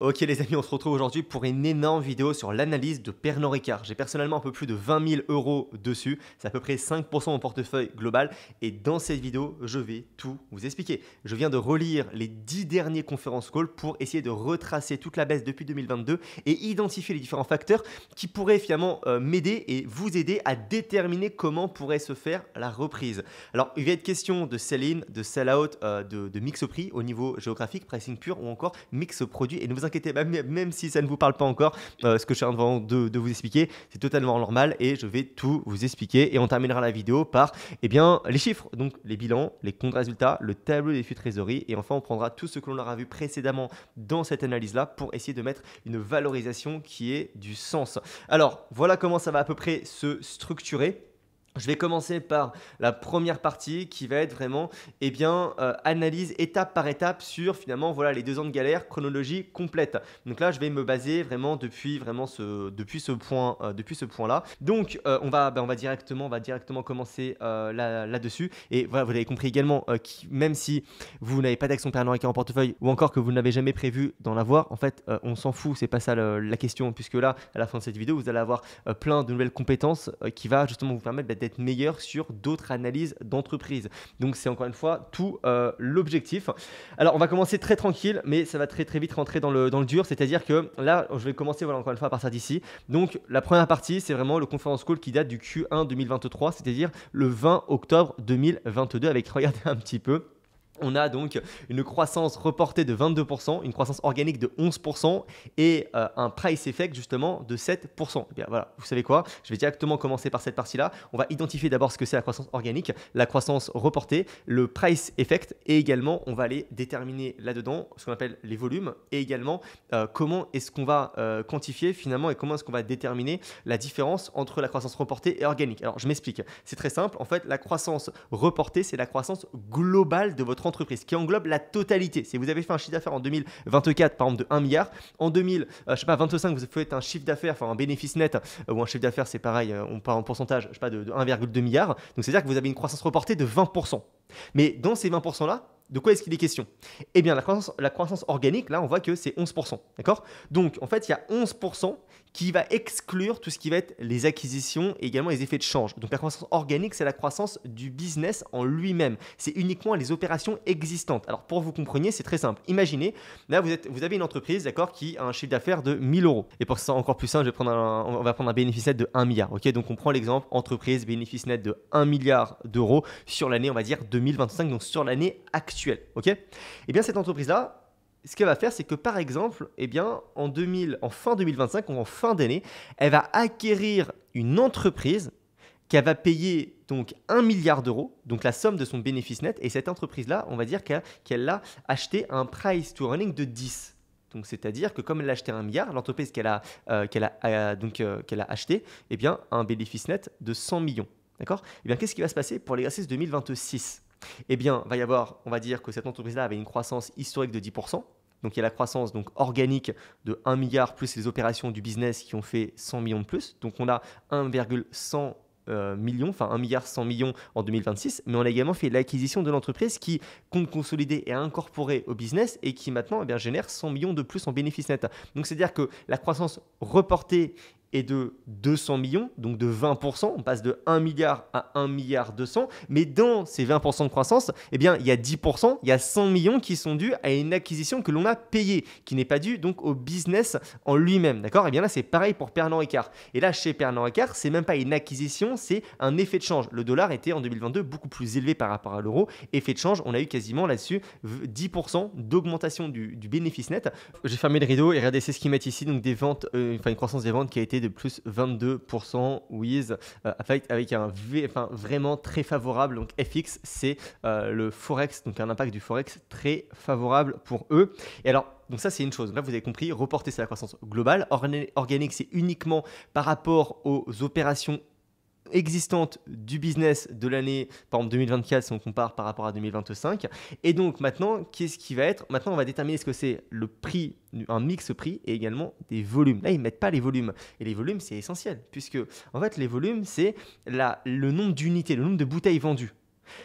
Ok les amis, on se retrouve aujourd'hui pour une énorme vidéo sur l'analyse de Pernod Ricard. J'ai personnellement un peu plus de 20 000 euros dessus, c'est à peu près 5% de mon portefeuille global et dans cette vidéo, je vais tout vous expliquer. Je viens de relire les 10 derniers conférences call pour essayer de retracer toute la baisse depuis 2022 et identifier les différents facteurs qui pourraient finalement m'aider et vous aider à déterminer comment pourrait se faire la reprise. Alors, il va être question de sell-in, de sell-out, de mix prix au niveau géographique, pricing pur ou encore mix produit. Et ne vous inquiétez pas, même si ça ne vous parle pas encore, ce que je suis en train de vous expliquer, c'est totalement normal et je vais tout vous expliquer. Et on terminera la vidéo par les chiffres, donc les bilans, les comptes résultats, le tableau des flux trésorerie. Et enfin, on prendra tout ce que l'on aura vu précédemment dans cette analyse-là pour essayer de mettre une valorisation qui ait du sens. Alors, voilà comment ça va à peu près se structurer. Je vais commencer par la première partie qui va être vraiment analyse étape par étape sur finalement voilà, les 2 ans de galère, chronologie complète. Donc là, je vais me baser vraiment depuis ce point-là. Donc on va directement commencer là-dessus. Et voilà, vous l'avez compris également, même si vous n'avez pas d'action Pernod Ricard en portefeuille ou encore que vous n'avez jamais prévu d'en avoir, en fait, on s'en fout, c'est pas ça la question, puisque là, à la fin de cette vidéo, vous allez avoir plein de nouvelles compétences qui va justement vous permettre d'être meilleur sur d'autres analyses d'entreprise. Donc c'est encore une fois tout l'objectif. Alors on va commencer très tranquille, mais ça va très vite rentrer dans le dur, c'est-à-dire que là je vais commencer encore une fois à partir d'ici. Donc la première partie c'est vraiment le conference call qui date du Q1 2023, c'est-à-dire le 20 octobre 2022 avec, regardez un petit peu. On a donc une croissance reportée de 22%, une croissance organique de 11% et un price effect justement de 7%. Et bien voilà, vous savez quoi? Je vais directement commencer par cette partie-là. On va identifier d'abord ce que c'est la croissance organique, la croissance reportée, le price effect et également on va aller déterminer là-dedans ce qu'on appelle les volumes et également comment est-ce qu'on va quantifier finalement et comment est-ce qu'on va déterminer la différence entre la croissance reportée et organique. Alors je m'explique, c'est très simple. En fait, la croissance reportée, c'est la croissance globale de votre entreprise qui englobe la totalité. Si vous avez fait un chiffre d'affaires en 2024 par exemple de 1 milliard, en 2025 vous faites un chiffre d'affaires, enfin un bénéfice net ou un chiffre d'affaires c'est pareil, on parle en pourcentage, de 1,2 milliard. Donc c'est-à-dire que vous avez une croissance reportée de 20%. Mais dans ces 20% là, de quoi est-ce qu'il est question? Eh bien, la croissance organique, là, on voit que c'est 11%. D'accord? Donc, en fait, il y a 11% qui va exclure tout ce qui va être les acquisitions et également les effets de change. Donc, la croissance organique, c'est la croissance du business en lui-même. C'est uniquement les opérations existantes. Alors, pour que vous compreniez, c'est très simple. Imaginez, là, vous avez une entreprise, d'accord, qui a un chiffre d'affaires de 1000 euros. Et pour que ce soit encore plus simple, on va prendre un bénéfice net de 1 milliard. Ok? Donc, on prend l'exemple entreprise, bénéfice net de 1 milliard d'euros sur l'année, on va dire 2025, donc sur l'année actuelle. Ok? Eh bien, cette entreprise-là, ce qu'elle va faire, c'est que par exemple, en fin 2025 ou en fin d'année, elle va acquérir une entreprise qu'elle va payer donc 1 milliard d'euros, donc la somme de son bénéfice net. Et cette entreprise-là, on va dire qu'elle l'a acheté à un price to earning de 10. Donc, c'est-à-dire que comme elle a acheté 1 milliard, l'entreprise qu'elle a acheté, a un bénéfice net de 100 millions. D'accord? Eh bien, qu'est-ce qui va se passer pour l'exercice 2026? Eh bien, va y avoir, on va dire que cette entreprise-là avait une croissance historique de 10%. Donc, il y a la croissance organique de 1 milliard plus les opérations du business qui ont fait 100 millions de plus. Donc, on a 1,100 millions, enfin 1 milliard 100 millions en 2026. Mais on a également fait l'acquisition de l'entreprise qui compte consolider et incorporer au business et qui maintenant génère 100 millions de plus en bénéfice net. Donc, c'est-à-dire que la croissance reportée est de 200 millions, donc de 20%, on passe de 1 milliard à 1 milliard 200, mais dans ces 20% de croissance, il y a 10%, il y a 100 millions qui sont dus à une acquisition que l'on a payée, qui n'est pas due donc au business en lui-même, d'accord? Et bien là, c'est pareil pour Pernod Ricard. Et là, chez Pernod Ricard, c'est même pas une acquisition, c'est un effet de change. Le dollar était en 2022 beaucoup plus élevé par rapport à l'euro. Effet de change, on a eu quasiment là-dessus 10% d'augmentation du bénéfice net. J'ai fermé le rideau et regardez, c'est ce qu'ils mettent ici, donc des ventes, une croissance des ventes qui a été de plus 22% with avec un vraiment très favorable. Donc FX, c'est le Forex, donc un impact du Forex très favorable pour eux. Et alors, donc ça, c'est une chose. Là, vous avez compris, reporter, c'est la croissance globale. Organique, c'est uniquement par rapport aux opérations existante du business de l'année, par exemple 2024, si on compare par rapport à 2025. Et donc maintenant, qu'est-ce qui va être? Maintenant, on va déterminer ce que c'est le prix, un mix prix et également des volumes. Là, ils ne mettent pas les volumes. Et les volumes, c'est essentiel, puisque en fait, les volumes, c'est le nombre d'unités, le nombre de bouteilles vendues.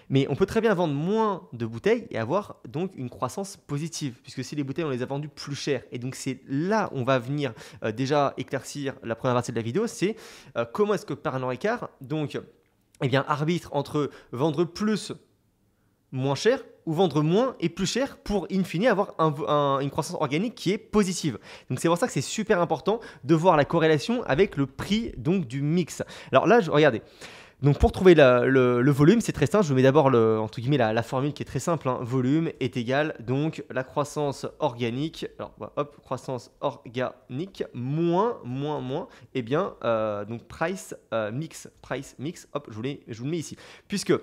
Mais on peut très bien vendre moins de bouteilles et avoir donc une croissance positive, puisque si les bouteilles, on les a vendues plus chères. Et donc, c'est là où on va venir déjà éclaircir la première partie de la vidéo, c'est comment est-ce que Pernod Ricard donc, eh bien, arbitre entre vendre plus moins cher ou vendre moins et plus cher pour in fine avoir une croissance organique qui est positive. Donc c'est pour ça que c'est super important de voir la corrélation avec le prix donc du mix. Alors là, regardez. Donc pour trouver le volume, c'est très simple. Je vous mets d'abord entre guillemets la formule qui est très simple. Hein. Volume est égal donc la croissance organique. Alors hop, croissance organique moins. Et bien donc price mix. Hop, je vous le mets ici. Puisque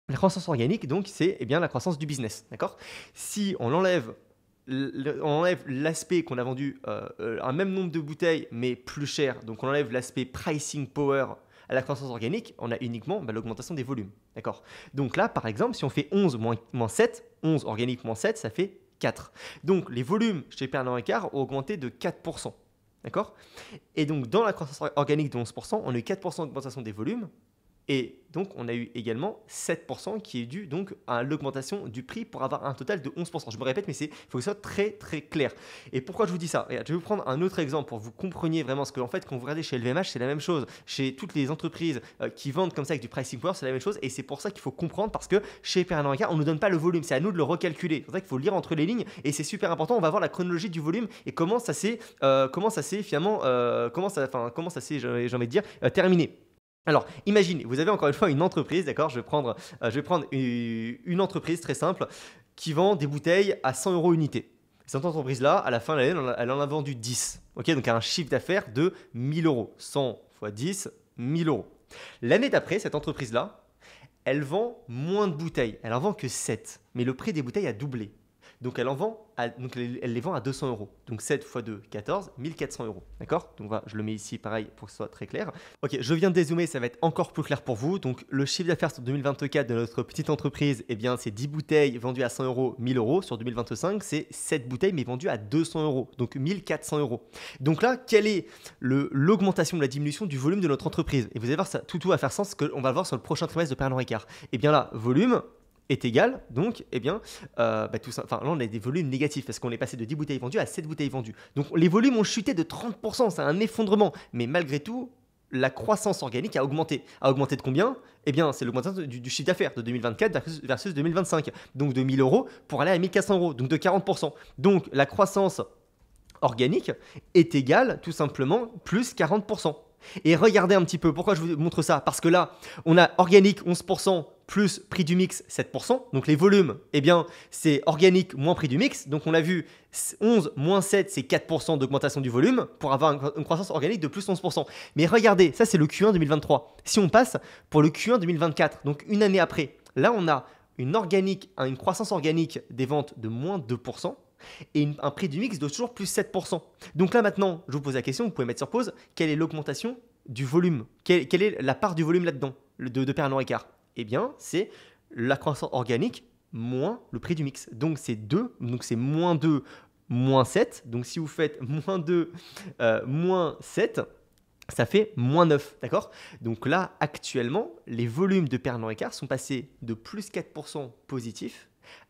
la croissance organique, donc, c'est bien la croissance du business, d'accord? Si on enlève l'aspect qu'on a vendu un même nombre de bouteilles, mais plus cher, donc on enlève l'aspect pricing power à la croissance organique, on a uniquement l'augmentation des volumes, d'accord? Donc là, par exemple, si on fait 11 moins 7, 11 organique moins 7, ça fait 4. Donc les volumes chez Pernod Ricard ont augmenté de 4%, d'accord? Et donc dans la croissance organique de 11%, on a eu 4% d'augmentation des volumes. Et donc, on a eu également 7% qui est dû donc à l'augmentation du prix pour avoir un total de 11%. Je me répète, mais il faut que ce soit très très clair. Et pourquoi je vous dis ça? Regarde, je vais vous prendre un autre exemple pour que vous compreniez vraiment ce que, en fait, quand vous regardez chez LVMH, c'est la même chose. Chez toutes les entreprises qui vendent comme ça avec du pricing power, c'est la même chose. Et c'est pour ça qu'il faut comprendre parce que chez Pernod Ricard, on ne nous donne pas le volume. C'est à nous de le recalculer. C'est pour ça qu'il faut lire entre les lignes. Et c'est super important. On va voir la chronologie du volume et comment ça s'est finalement, comment ça s'est, j'ai envie de dire, terminé. Alors, imaginez, vous avez encore une fois une entreprise, d'accord? Je vais prendre une entreprise très simple qui vend des bouteilles à 100 € unité. Cette entreprise-là, à la fin de l'année, elle en a vendu 10. Ok, donc elle a un chiffre d'affaires de 1000 €. 100 x 10, 1000 €. L'année d'après, cette entreprise-là, elle vend moins de bouteilles. Elle en vend que 7. Mais le prix des bouteilles a doublé. Donc elle les vend à 200 €. Donc 7 x 2, 14, 1400 €. D'accord? Donc voilà, je le mets ici pareil pour que ce soit très clair. Ok, je viens de dézoomer, ça va être encore plus clair pour vous. Donc le chiffre d'affaires sur 2024 de notre petite entreprise, eh bien c'est 10 bouteilles vendues à 100 €, 1000 €. Sur 2025, c'est 7 bouteilles mais vendues à 200 €. Donc 1400 €. Donc là, quelle est l'augmentation de la diminution du volume de notre entreprise? Et vous allez voir, ça tout va faire sens, que on va le voir sur le prochain trimestre de Pernod Ricard. Eh bien là, volume est égal, donc, eh bien, tout ça, là, on a des volumes négatifs parce qu'on est passé de 10 bouteilles vendues à 7 bouteilles vendues. Donc, les volumes ont chuté de 30%, c'est un effondrement. Mais malgré tout, la croissance organique a augmenté. A augmenté de combien? Eh bien, c'est l'augmentation du chiffre d'affaires de 2024 versus 2025. Donc, de 1000 € pour aller à 1400 €, donc de 40%. Donc, la croissance organique est égale, tout simplement, plus 40%. Et regardez un petit peu, pourquoi je vous montre ça? Parce que là, on a organique 11%, plus prix du mix 7%. Donc les volumes, eh bien, c'est organique moins prix du mix. Donc on a vu 11 moins 7, c'est 4% d'augmentation du volume pour avoir une croissance organique de plus 11%. Mais regardez, ça c'est le Q1 2023. Si on passe pour le Q1 2024, donc une année après, là on a une croissance organique des ventes de moins 2%. Et un prix du mix de toujours plus 7%. Donc là maintenant, je vous pose la question, vous pouvez mettre sur pause, quelle est l'augmentation du volume? Quelle est la part du volume là-dedans de Pernod Ricard? Eh bien, c'est la croissance organique moins le prix du mix. Donc c'est 2, donc c'est moins 2, moins 7. Donc si vous faites moins 2, moins 7, ça fait moins 9, d'accord? Donc là, actuellement, les volumes de Pernod Ricard sont passés de plus 4% positif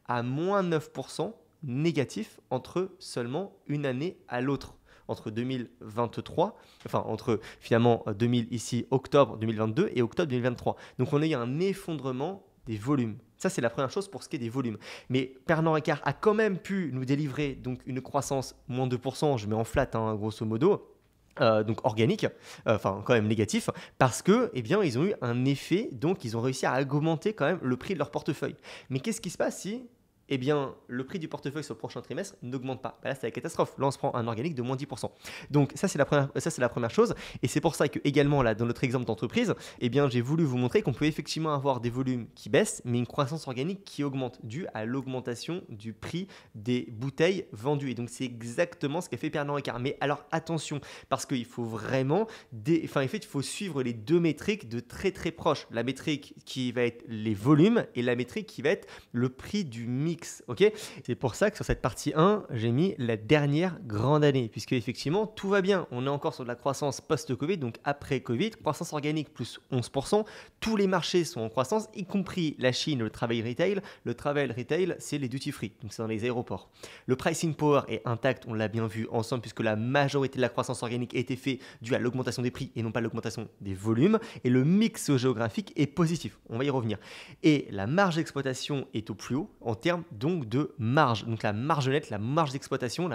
à moins 9% négatif entre seulement une année à l'autre, entre 2023, enfin entre finalement ici octobre 2022 et octobre 2023. Donc on a eu un effondrement des volumes. Ça c'est la première chose pour ce qui est des volumes. Mais Pernod Ricard a quand même pu nous délivrer donc une croissance moins 2%, je mets en flat grosso modo. Donc organique, quand même négatif, parce que, eh bien, ils ont eu un effet, donc ils ont réussi à augmenter quand même le prix de leur portefeuille. Mais qu'est-ce qui se passe si, eh bien, le prix du portefeuille sur le prochain trimestre n'augmente pas? Là, c'est la catastrophe. Là, on se prend un organique de moins 10%. Donc, ça, c'est la première chose. Et c'est pour ça que, également, là, dans notre exemple d'entreprise, eh bien, j'ai voulu vous montrer qu'on peut effectivement avoir des volumes qui baissent, mais une croissance organique qui augmente, due à l'augmentation du prix des bouteilles vendues. Et donc, c'est exactement ce qu'a fait Pernod Ricard. Mais alors, attention, parce qu'il faut vraiment, il faut suivre les deux métriques de très, très proches. La métrique qui va être les volumes et la métrique qui va être le prix du mix. mix, ok? C'est pour ça que sur cette partie 1, j'ai mis la dernière grande année, puisque effectivement, tout va bien. On est encore sur de la croissance post-Covid, donc après Covid, croissance organique plus 11%. Tous les marchés sont en croissance, y compris la Chine, le travel retail. Le travel retail, c'est les duty free, donc c'est dans les aéroports. Le pricing power est intact, on l'a bien vu ensemble, puisque la majorité de la croissance organique a été faite due à l'augmentation des prix et non pas l'augmentation des volumes. Et le mix géographique est positif, on va y revenir. Et la marge d'exploitation est au plus haut en termes donc de marge. Donc la marge nette, la marge d'exploitation,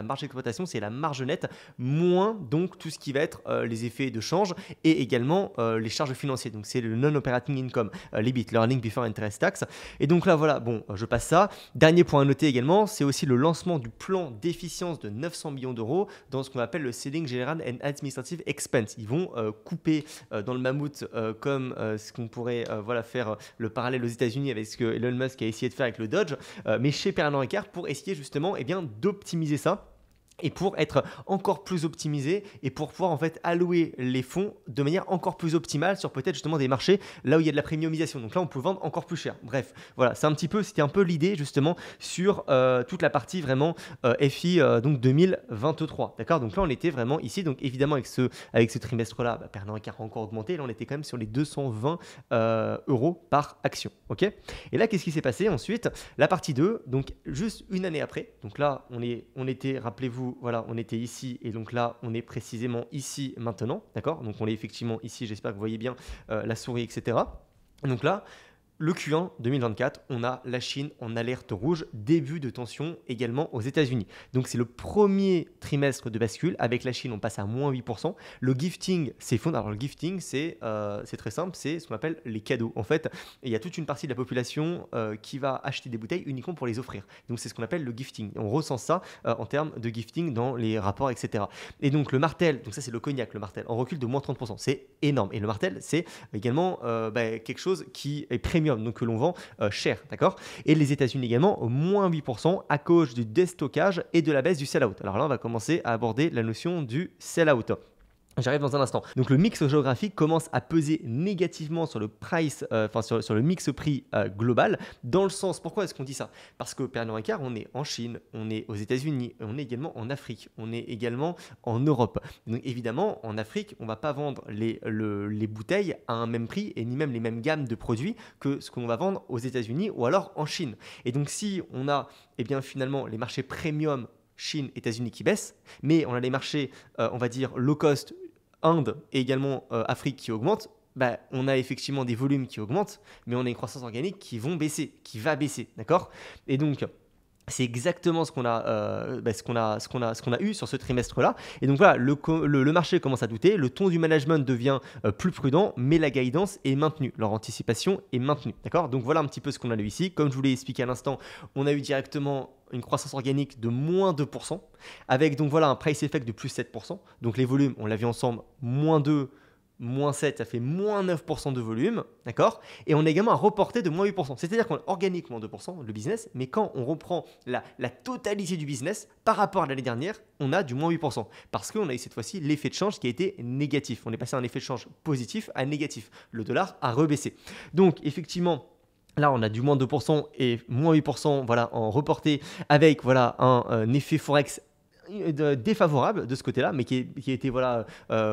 c'est la marge nette moins donc tout ce qui va être les effets de change et également les charges financières. Donc c'est le non-operating income, l'EBIT, l'earning before interest tax. Et donc là voilà, bon, je passe ça. Dernier point à noter également, c'est aussi le lancement du plan d'efficience de 900 millions d'euros dans ce qu'on appelle le Selling General and Administrative Expense. Ils vont couper dans le mammouth comme ce qu'on pourrait faire le parallèle aux États-Unis avec ce que Elon Musk a essayé de faire avec le Dodge, mais chez Pernod Ricard pour essayer justement d'optimiser ça. Et pour être encore plus optimisé et pour pouvoir en fait allouer les fonds de manière encore plus optimale sur peut-être justement des marchés là où il y a de la premiumisation. Donc là, on peut vendre encore plus cher. Bref, voilà, c'était un peu l'idée justement sur toute la partie vraiment FI donc 2023. D'accord. Donc là, on était vraiment ici. Donc évidemment, avec ce trimestre-là, Pernod Ricard a encore augmenté. Là, on était quand même sur les 220 euros par action. Ok. Et là, qu'est-ce qui s'est passé ensuite? La partie 2, donc juste une année après. Donc là, on était, rappelez-vous, voilà, on était ici et donc là, on est précisément ici maintenant, d'accord? Donc on est effectivement ici, j'espère que vous voyez bien la souris, etc. Donc là, le Q1 2024, on a la Chine en alerte rouge, début de tension également aux États-Unis. Donc c'est le premier trimestre de bascule. Avec la Chine, on passe à moins 8%. Le gifting s'effondre. Alors le gifting, c'est très simple, c'est ce qu'on appelle les cadeaux. En fait, il y a toute une partie de la population qui va acheter des bouteilles uniquement pour les offrir. Donc c'est ce qu'on appelle le gifting. On ressent ça en termes de gifting dans les rapports, etc. Et donc le Martell, donc ça c'est le cognac, le Martell, en recul de moins 30%. C'est énorme. Et le Martell, c'est également quelque chose qui est premium, donc que l'on vend cher, d'accord? Et les États-Unis également, moins 8% à cause du déstockage et de la baisse du sell-out. Alors là, on va commencer à aborder la notion du sell-out. J'arrive dans un instant. Donc le mix géographique commence à peser négativement sur le price, sur le mix prix global. Dans le sens, pourquoi est-ce qu'on dit ça? Parce que Pernod Ricard, on est en Chine, on est aux États-Unis, on est également en Afrique, on est également en Europe. Donc évidemment, en Afrique, on ne va pas vendre les bouteilles à un même prix et ni même les mêmes gammes de produits que ce qu'on va vendre aux États-Unis ou alors en Chine. Et donc si on a finalement les marchés premium Chine, États-Unis qui baissent, mais on a les marchés, on va dire, low cost, Inde et également Afrique qui augmentent, on a effectivement des volumes qui augmentent, mais on a une croissance organique qui va baisser, d'accord? Et donc, c'est exactement ce qu'on a eu sur ce trimestre-là. Et donc voilà, le marché commence à douter, le ton du management devient plus prudent, mais la guidance est maintenue, leur anticipation est maintenue. D'accord? Donc voilà un petit peu ce qu'on a eu ici. Comme je vous l'ai expliqué à l'instant, on a eu directement une croissance organique de moins 2%, avec donc voilà un price effect de plus 7%. Donc les volumes, on l'a vu ensemble, moins 2, moins 7, ça fait moins 9% de volume, d'accord? Et on a également un reporté de moins 8%. C'est-à-dire qu'on a organique moins 2%, le business, mais quand on reprend la totalité du business par rapport à l'année dernière, on a du moins 8%. Parce qu'on a eu cette fois-ci l'effet de change qui a été négatif. On est passé d'un effet de change positif à négatif. Le dollar a rebaissé. Donc effectivement, là, on a du moins 2% et moins 8% voilà, en reporté avec voilà, un effet forex défavorable de ce côté-là, mais qui a été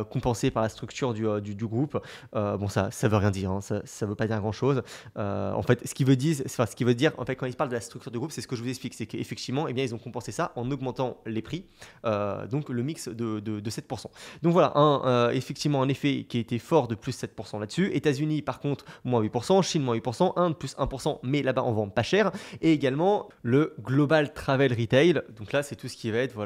compensé par la structure du groupe. Bon, ça veut rien dire, hein, ça veut pas dire grand-chose. En fait, ce qui veut dire, en fait, quand ils parlent de la structure du groupe, c'est ce que je vous explique, c'est qu'effectivement, ils ont compensé ça en augmentant les prix, donc le mix de 7%. Donc voilà, effectivement, un effet qui a été fort de plus 7% là-dessus. États-Unis, par contre, moins 8%, Chine, moins 8%, Inde, plus 1%, mais là-bas, on vend pas cher. Et également, le Global Travel Retail. Donc là, c'est tout ce qui va être,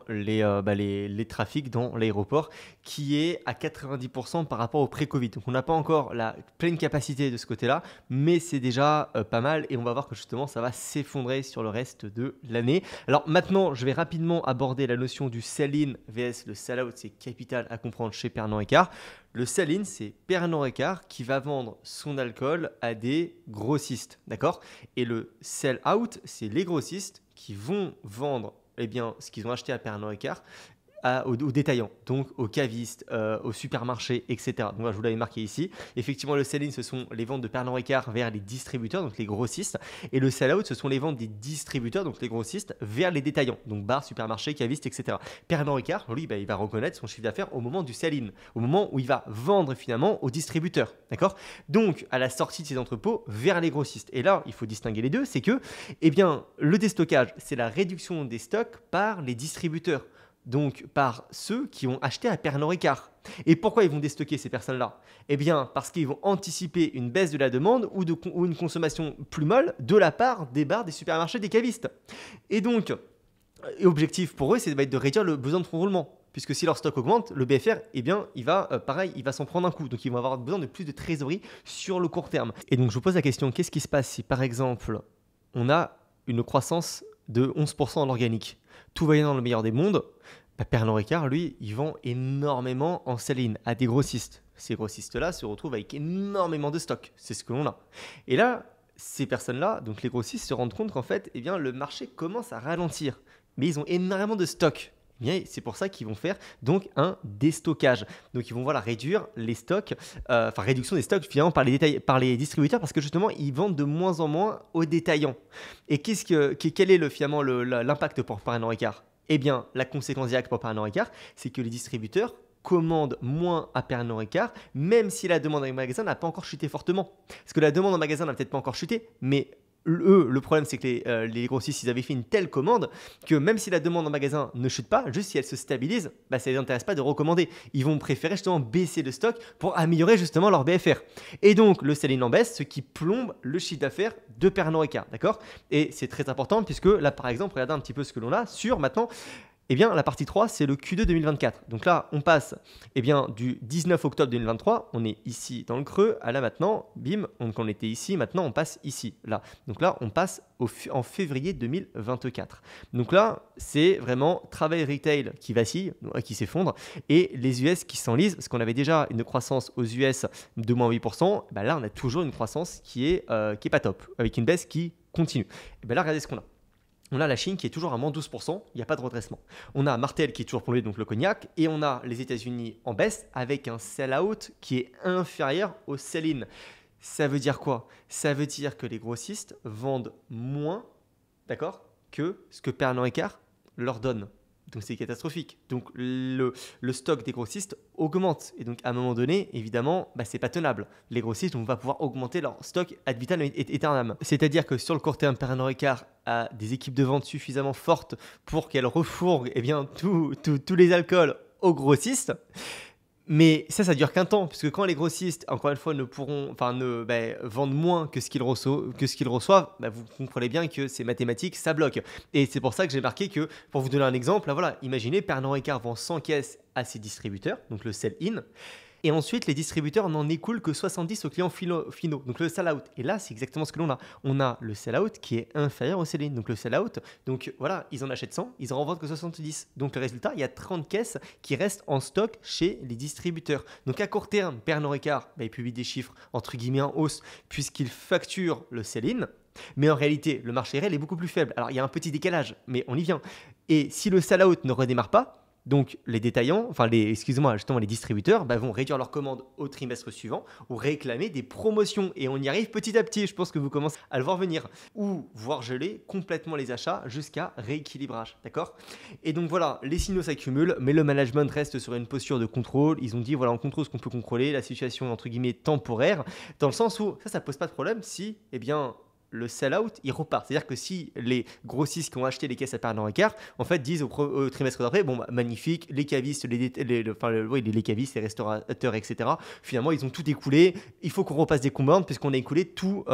les trafics dans l'aéroport qui est à 90% par rapport au pré-Covid. Donc on n'a pas encore la pleine capacité de ce côté-là, mais c'est déjà pas mal et on va voir que justement ça va s'effondrer sur le reste de l'année. Alors maintenant, je vais rapidement aborder la notion du sell-in vs le sell-out, c'est capital à comprendre chez Pernod Ricard. Le sell-in, c'est Pernod Ricard qui va vendre son alcool à des grossistes, d'accord? Et le sell-out, c'est les grossistes qui vont vendre ce qu'ils ont acheté à Pernod Ricard aux détaillants, donc aux cavistes, aux supermarchés, etc. Donc voilà, je vous l'avais marqué ici. Effectivement, le sell-in, ce sont les ventes de Pernod Ricard vers les distributeurs, donc les grossistes. Et le sell-out, ce sont les ventes des distributeurs, donc les grossistes, vers les détaillants, donc bars, supermarchés, cavistes, etc. Pernod Ricard, lui, il va reconnaître son chiffre d'affaires au moment du sell-in, au moment où il va vendre finalement aux distributeurs. D'accord? Donc, à la sortie de ses entrepôts vers les grossistes. Et là, il faut distinguer les deux, c'est que, eh bien, le déstockage, c'est la réduction des stocks par les distributeurs. Donc par ceux qui ont acheté à Pernod Ricard. Et pourquoi ils vont déstocker ces personnes-là? Eh bien parce qu'ils vont anticiper une baisse de la demande ou une consommation plus molle de la part des bars, des supermarchés, des cavistes. Et donc, l'objectif pour eux, c'est de réduire le besoin de fonds de roulement. Puisque si leur stock augmente, le BFR, eh bien, il va s'en prendre un coup. Donc, ils vont avoir besoin de plus de trésorerie sur le court terme. Et donc, je vous pose la question, qu'est-ce qui se passe si, par exemple, on a une croissance de 11% en organique? Tout va bien dans le meilleur des mondes. Pernod Ricard, lui, il vend énormément en sell-in à des grossistes. Ces grossistes-là se retrouvent avec énormément de stock. C'est ce que l'on a. Et là, ces personnes-là, donc les grossistes, se rendent compte qu'en fait, eh bien, le marché commence à ralentir. Mais ils ont énormément de stock. Eh bien, c'est pour ça qu'ils vont faire donc un déstockage. Donc ils vont réduire les stocks, réduction des stocks finalement par les distributeurs parce que justement ils vendent de moins en moins aux détaillants. Et quel est finalement l'impact pour Pernod Ricard? Eh bien, la conséquence directe pour Pernod Ricard, c'est que les distributeurs commandent moins à Pernod Ricard, même si la demande en magasin n'a pas encore chuté fortement. Parce que la demande en magasin n'a peut-être pas encore chuté, mais le problème, c'est que les grossistes, ils avaient fait une telle commande que même si la demande en magasin ne chute pas, juste si elle se stabilise, ça ne les intéresse pas de recommander. Ils vont préférer justement baisser le stock pour améliorer justement leur BFR. Et donc, le sell-in en baisse, ce qui plombe le chiffre d'affaires de Pernod Ricard. D'accord? Et c'est très important puisque là, par exemple, regardez un petit peu ce que l'on a sur maintenant. Eh bien, la partie 3, c'est le Q2 2024. Donc là, on passe du 19 octobre 2023, on est ici dans le creux, à là maintenant, bim, donc on était ici, maintenant on passe ici, là. Donc là, on passe en février 2024. Donc là, c'est vraiment travel retail qui vacille, qui s'effondre, et les US qui s'enlisent, parce qu'on avait déjà une croissance aux US de moins 8%, là, on a toujours une croissance qui est pas top, avec une baisse qui continue. Et là, regardez ce qu'on a. On a la Chine qui est toujours à moins 12%, il n'y a pas de redressement. On a Martell qui est toujours plombé, donc le cognac, et on a les États-Unis en baisse avec un sell-out qui est inférieur au sell-in. Ça veut dire quoi? Ça veut dire que les grossistes vendent moins, d'accord, que ce que Pernod Ricard leur donne. Donc c'est catastrophique. Donc le stock des grossistes augmente. Et donc à un moment donné, évidemment, c'est pas tenable. Les grossistes vont pas pouvoir augmenter leur stock ad vitam aeternam. C'est-à-dire que sur le court terme, Pernod Ricard a des équipes de vente suffisamment fortes pour qu'elles refourguent tous les alcools aux grossistes. Mais ça dure qu'un temps, puisque quand les grossistes, encore une fois, vendent moins que ce qu'ils reçoivent, vous comprenez bien que c'est mathématique, ça bloque. Et c'est pour ça que j'ai marqué que, pour vous donner un exemple, imaginez, Pernod Ricard vend 100 caisses à ses distributeurs, donc le sell-in, et ensuite, les distributeurs n'en écoulent que 70 aux clients finaux, donc le sell-out. Et là, c'est exactement ce que l'on a. On a le sell-out qui est inférieur au sell-in. Donc le sell-out, ils en achètent 100, ils en revendent que 70. Donc le résultat, il y a 30 caisses qui restent en stock chez les distributeurs. Donc à court terme, Pernod Ricard, il publie des chiffres entre guillemets en hausse puisqu'il facture le sell-in. Mais en réalité, le marché réel est beaucoup plus faible. Alors il y a un petit décalage, mais on y vient. Et si le sell-out ne redémarre pas, donc les détaillants, les distributeurs vont réduire leurs commandes au trimestre suivant ou réclamer des promotions. Et on y arrive petit à petit, je pense que vous commencez à le voir venir. Ou voir geler complètement les achats jusqu'à rééquilibrage, d'accord? Et donc voilà, les signaux s'accumulent, mais le management reste sur une posture de contrôle. Ils ont dit, on contrôle ce qu'on peut contrôler, la situation est entre guillemets temporaire, dans le sens où ça pose pas de problème si, le sell-out, il repart. C'est-à-dire que si les grossistes qui ont acheté les caisses à Pernod Ricard, en fait, disent au trimestre d'après, magnifique, les cavistes, les cavistes, les restaurateurs, etc., finalement, ils ont tout écoulé, il faut qu'on repasse des commandes puisqu'on a écoulé tous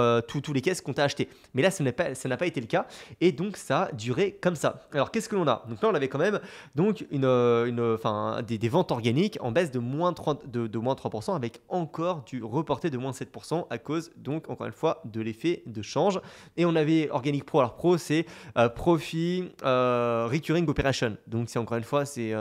les caisses qu'on t'a achetées. Mais là, ça n'a pas été le cas, et donc ça a duré comme ça. Alors, qu'est-ce que l'on a? Donc là, on avait quand même des ventes organiques en baisse de moins 3%, avec encore du reporté de moins 7% à cause, donc, encore une fois, de l'effet de change. Et on avait Organic Pro. Alors Pro, c'est Profit Recurring Operation. Donc c'est encore une fois, c'est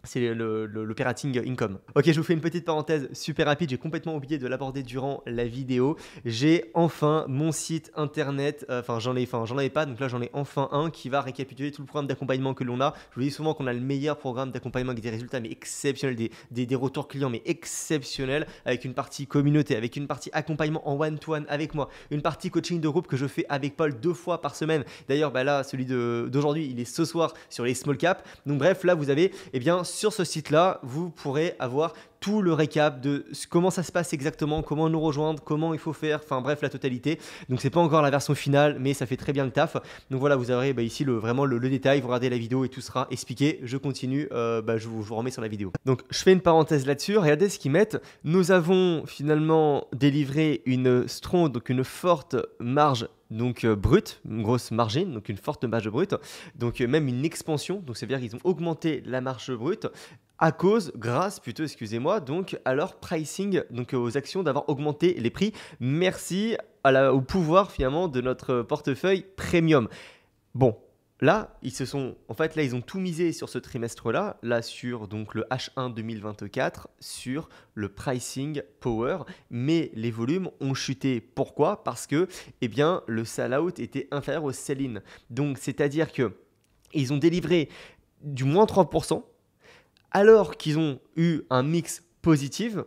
C'est l'operating income. Ok, je vous fais une petite parenthèse super rapide, j'ai complètement oublié de l'aborder durant la vidéo. J'ai enfin mon site internet, j'en avais pas, donc là j'en ai enfin un qui va récapituler tout le programme d'accompagnement que l'on a. Je vous dis souvent qu'on a le meilleur programme d'accompagnement avec des résultats mais exceptionnels, des retours clients mais exceptionnels, avec une partie communauté, avec une partie accompagnement en one-to-one avec moi, une partie coaching de groupe que je fais avec Paul 2 fois par semaine. D'ailleurs, là, celui d'aujourd'hui, il est ce soir sur les small caps. Donc bref, là vous avez, sur ce site-là, vous pourrez avoir tout le récap de comment ça se passe exactement, comment nous rejoindre, comment il faut faire, enfin bref, la totalité. Donc c'est pas encore la version finale, mais ça fait très bien le taf. Donc voilà, vous aurez ici vraiment le détail, vous regardez la vidéo et tout sera expliqué. Je continue, je vous remets sur la vidéo. Donc je fais une parenthèse là-dessus, regardez ce qu'ils mettent. Nous avons finalement délivré une strong, donc une forte marge brute, une grosse margine, donc une forte marge brute, donc même une expansion, donc c'est-à-dire qu'ils ont augmenté la marge brute grâce, excusez-moi, donc à leur pricing, donc aux actions d'avoir augmenté les prix. Merci au pouvoir finalement de notre portefeuille premium. Bon. Là, ils ont tout misé sur ce trimestre-là, sur donc le H1 2024, sur le pricing power, mais les volumes ont chuté. Pourquoi? Parce que le sell-out était inférieur au sell-in. Donc, c'est-à-dire que ils ont délivré du moins 30%, alors qu'ils ont eu un mix positif,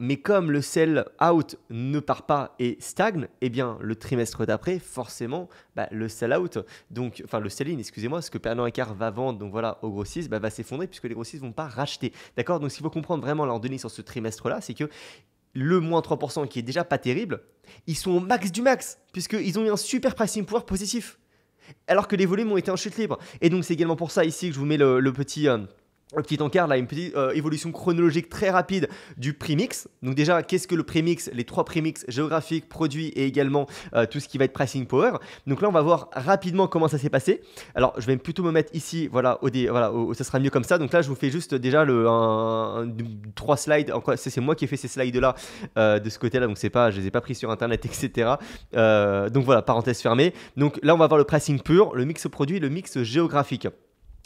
mais comme le sell out ne part pas et stagne, le trimestre d'après, forcément, le sell out, le sell in, ce que Pernod Ricard va vendre, donc voilà, aux grossistes, va s'effondrer puisque les grossistes vont pas racheter. D'accord? Donc, ce qu'il faut comprendre vraiment là en données sur ce trimestre-là, c'est que le moins 3% qui est déjà pas terrible, ils sont au max du max, puisqu'ils ont eu un super pricing power positif, alors que les volumes ont été en chute libre. Et donc, c'est également pour ça ici que je vous mets le petit encart là, une petite évolution chronologique très rapide du prix mix. Donc déjà, qu'est-ce que le prix mix? Les 3 prix mix géographiques, produits et également tout ce qui va être pricing power. Donc là, on va voir rapidement comment ça s'est passé. Alors, je vais plutôt me mettre ici, ça sera mieux comme ça. Donc là, je vous fais juste déjà 3 slides. C'est moi qui ai fait ces slides-là de ce côté-là. Donc je les ai pas pris sur Internet, etc. Donc voilà, parenthèse fermée. Donc là, on va voir le pricing pur, le mix produit, le mix géographique.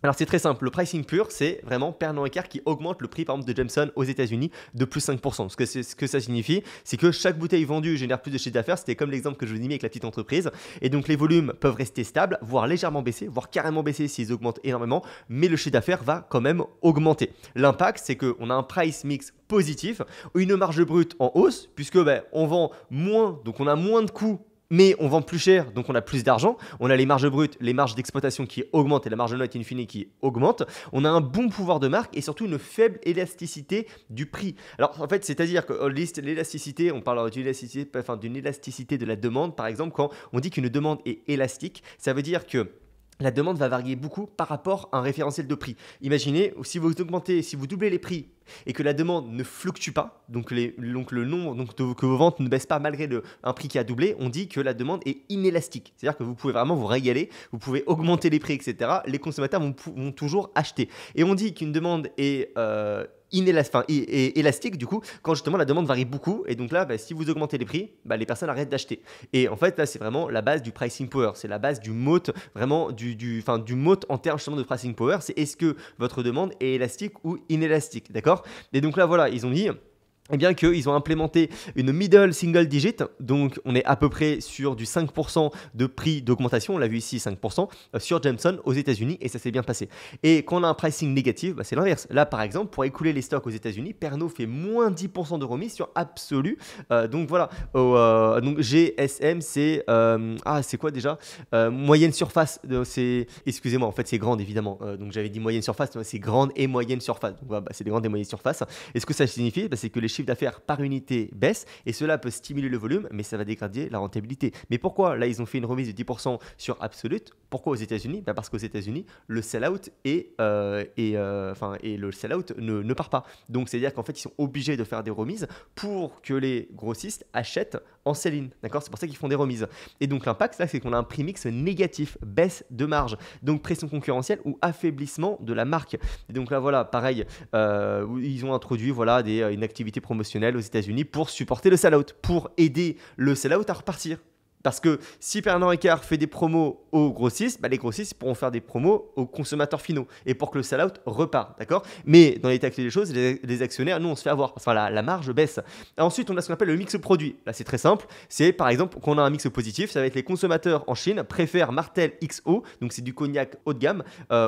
Alors c'est très simple, le pricing pur, c'est vraiment Pernod Ricard qui augmente le prix par exemple de Jameson aux États-Unis de plus 5%. Ce que ça signifie, c'est que chaque bouteille vendue génère plus de chiffre d'affaires. C'était comme l'exemple que je vous ai mis avec la petite entreprise. Et donc les volumes peuvent rester stables, voire légèrement baisser, voire carrément baisser s'ils augmentent énormément, mais le chiffre d'affaires va quand même augmenter. L'impact, c'est qu'on a un price mix positif, une marge brute en hausse, puisque on vend moins, donc on a moins de coûts, mais on vend plus cher, donc on a plus d'argent. On a les marges brutes, les marges d'exploitation qui augmentent et la marge nette in fine qui augmente. On a un bon pouvoir de marque et surtout une faible élasticité du prix. Alors en fait, c'est-à-dire que l'élasticité, on parle d'une élasticité de la demande. Par exemple, quand on dit qu'une demande est élastique, ça veut dire que la demande va varier beaucoup par rapport à un référentiel de prix. Imaginez, si vous doublez les prix et que la demande ne fluctue pas, donc le nombre que vos ventes ne baissent pas malgré un prix qui a doublé, on dit que la demande est inélastique. C'est-à-dire que vous pouvez vraiment vous régaler, vous pouvez augmenter les prix, etc. Les consommateurs vont toujours acheter. Et on dit qu'une demande est élastique du coup quand justement la demande varie beaucoup, et donc là si vous augmentez les prix, les personnes arrêtent d'acheter. Et en fait là c'est vraiment la base du pricing power, c'est la base du moat, vraiment du moat en termes justement de pricing power, c'est est-ce que votre demande est élastique ou inélastique, d'accord? Et donc là voilà, ils ont dit qu'ils ont implémenté une middle single digit, donc on est à peu près sur du 5% de prix d'augmentation, on l'a vu ici 5% sur Jameson aux États-Unis, et ça s'est bien passé. Et quand on a un pricing négatif, c'est l'inverse. Là par exemple, pour écouler les stocks aux États-Unis, Pernod fait moins 10% de remise sur Absolut. Donc voilà, donc GSM c'est c'est quoi déjà, moyenne surface, excusez-moi, en fait c'est grande évidemment, donc j'avais dit moyenne surface, c'est grande et moyenne surface, donc voilà, c'est des grandes et moyennes surfaces. Et ce que ça signifie, c'est que les chiffre d'affaires par unité baisse, et cela peut stimuler le volume, mais ça va dégrader la rentabilité. Mais pourquoi là ils ont fait une remise de 10% sur Absolute? Pourquoi aux États-Unis? Parce qu'aux États-Unis le sell-out et le sell-out ne part pas. Donc c'est à dire qu'en fait ils sont obligés de faire des remises pour que les grossistes achètent en sell-in. D'accord? C'est pour ça qu'ils font des remises. Et donc l'impact là, c'est qu'on a un prix mix négatif, baisse de marge, donc pression concurrentielle ou affaiblissement de la marque. Et donc là voilà, pareil, ils ont introduit une activité promotionnelle aux États-Unis pour supporter le sell-out, pour aider le sell-out à repartir. Parce que si Pernod Ricard fait des promos aux grossistes, les grossistes pourront faire des promos aux consommateurs finaux et pour que le sell-out repart, d'accord? Mais dans l'état actuel des choses, les actionnaires, nous, on se fait avoir. Enfin, la marge baisse. Ensuite, on a ce qu'on appelle le mix produit. Là, c'est très simple. C'est par exemple qu'on a un mix positif. Ça va être les consommateurs en Chine préfèrent Martell XO, donc c'est du cognac haut de gamme,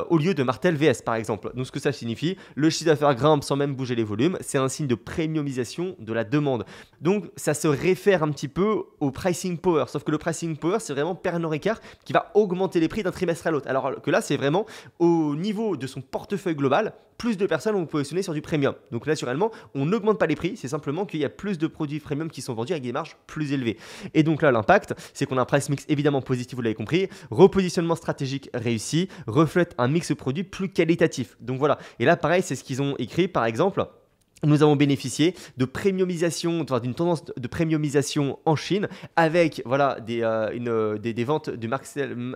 au lieu de Martell VS, par exemple. Donc, ce que ça signifie, le chiffre d'affaires grimpe sans même bouger les volumes. C'est un signe de premiumisation de la demande. Donc, ça se réfère un petit peu au pricing power. Sauf que le pricing power, c'est vraiment Pernod Ricard qui va augmenter les prix d'un trimestre à l'autre. Alors que là, c'est vraiment au niveau de son portefeuille global, plus de personnes vont positionner sur du premium. Donc naturellement, on n'augmente pas les prix, c'est simplement qu'il y a plus de produits premium qui sont vendus avec des marges plus élevées. Et donc là, l'impact, c'est qu'on a un price mix évidemment positif, vous l'avez compris, repositionnement stratégique réussi, reflète un mix produit plus qualitatif. Donc voilà, et là pareil, c'est ce qu'ils ont écrit par exemple. Nous avons bénéficié de premiumisation, enfin, d'une tendance de premiumisation en Chine avec voilà, des ventes de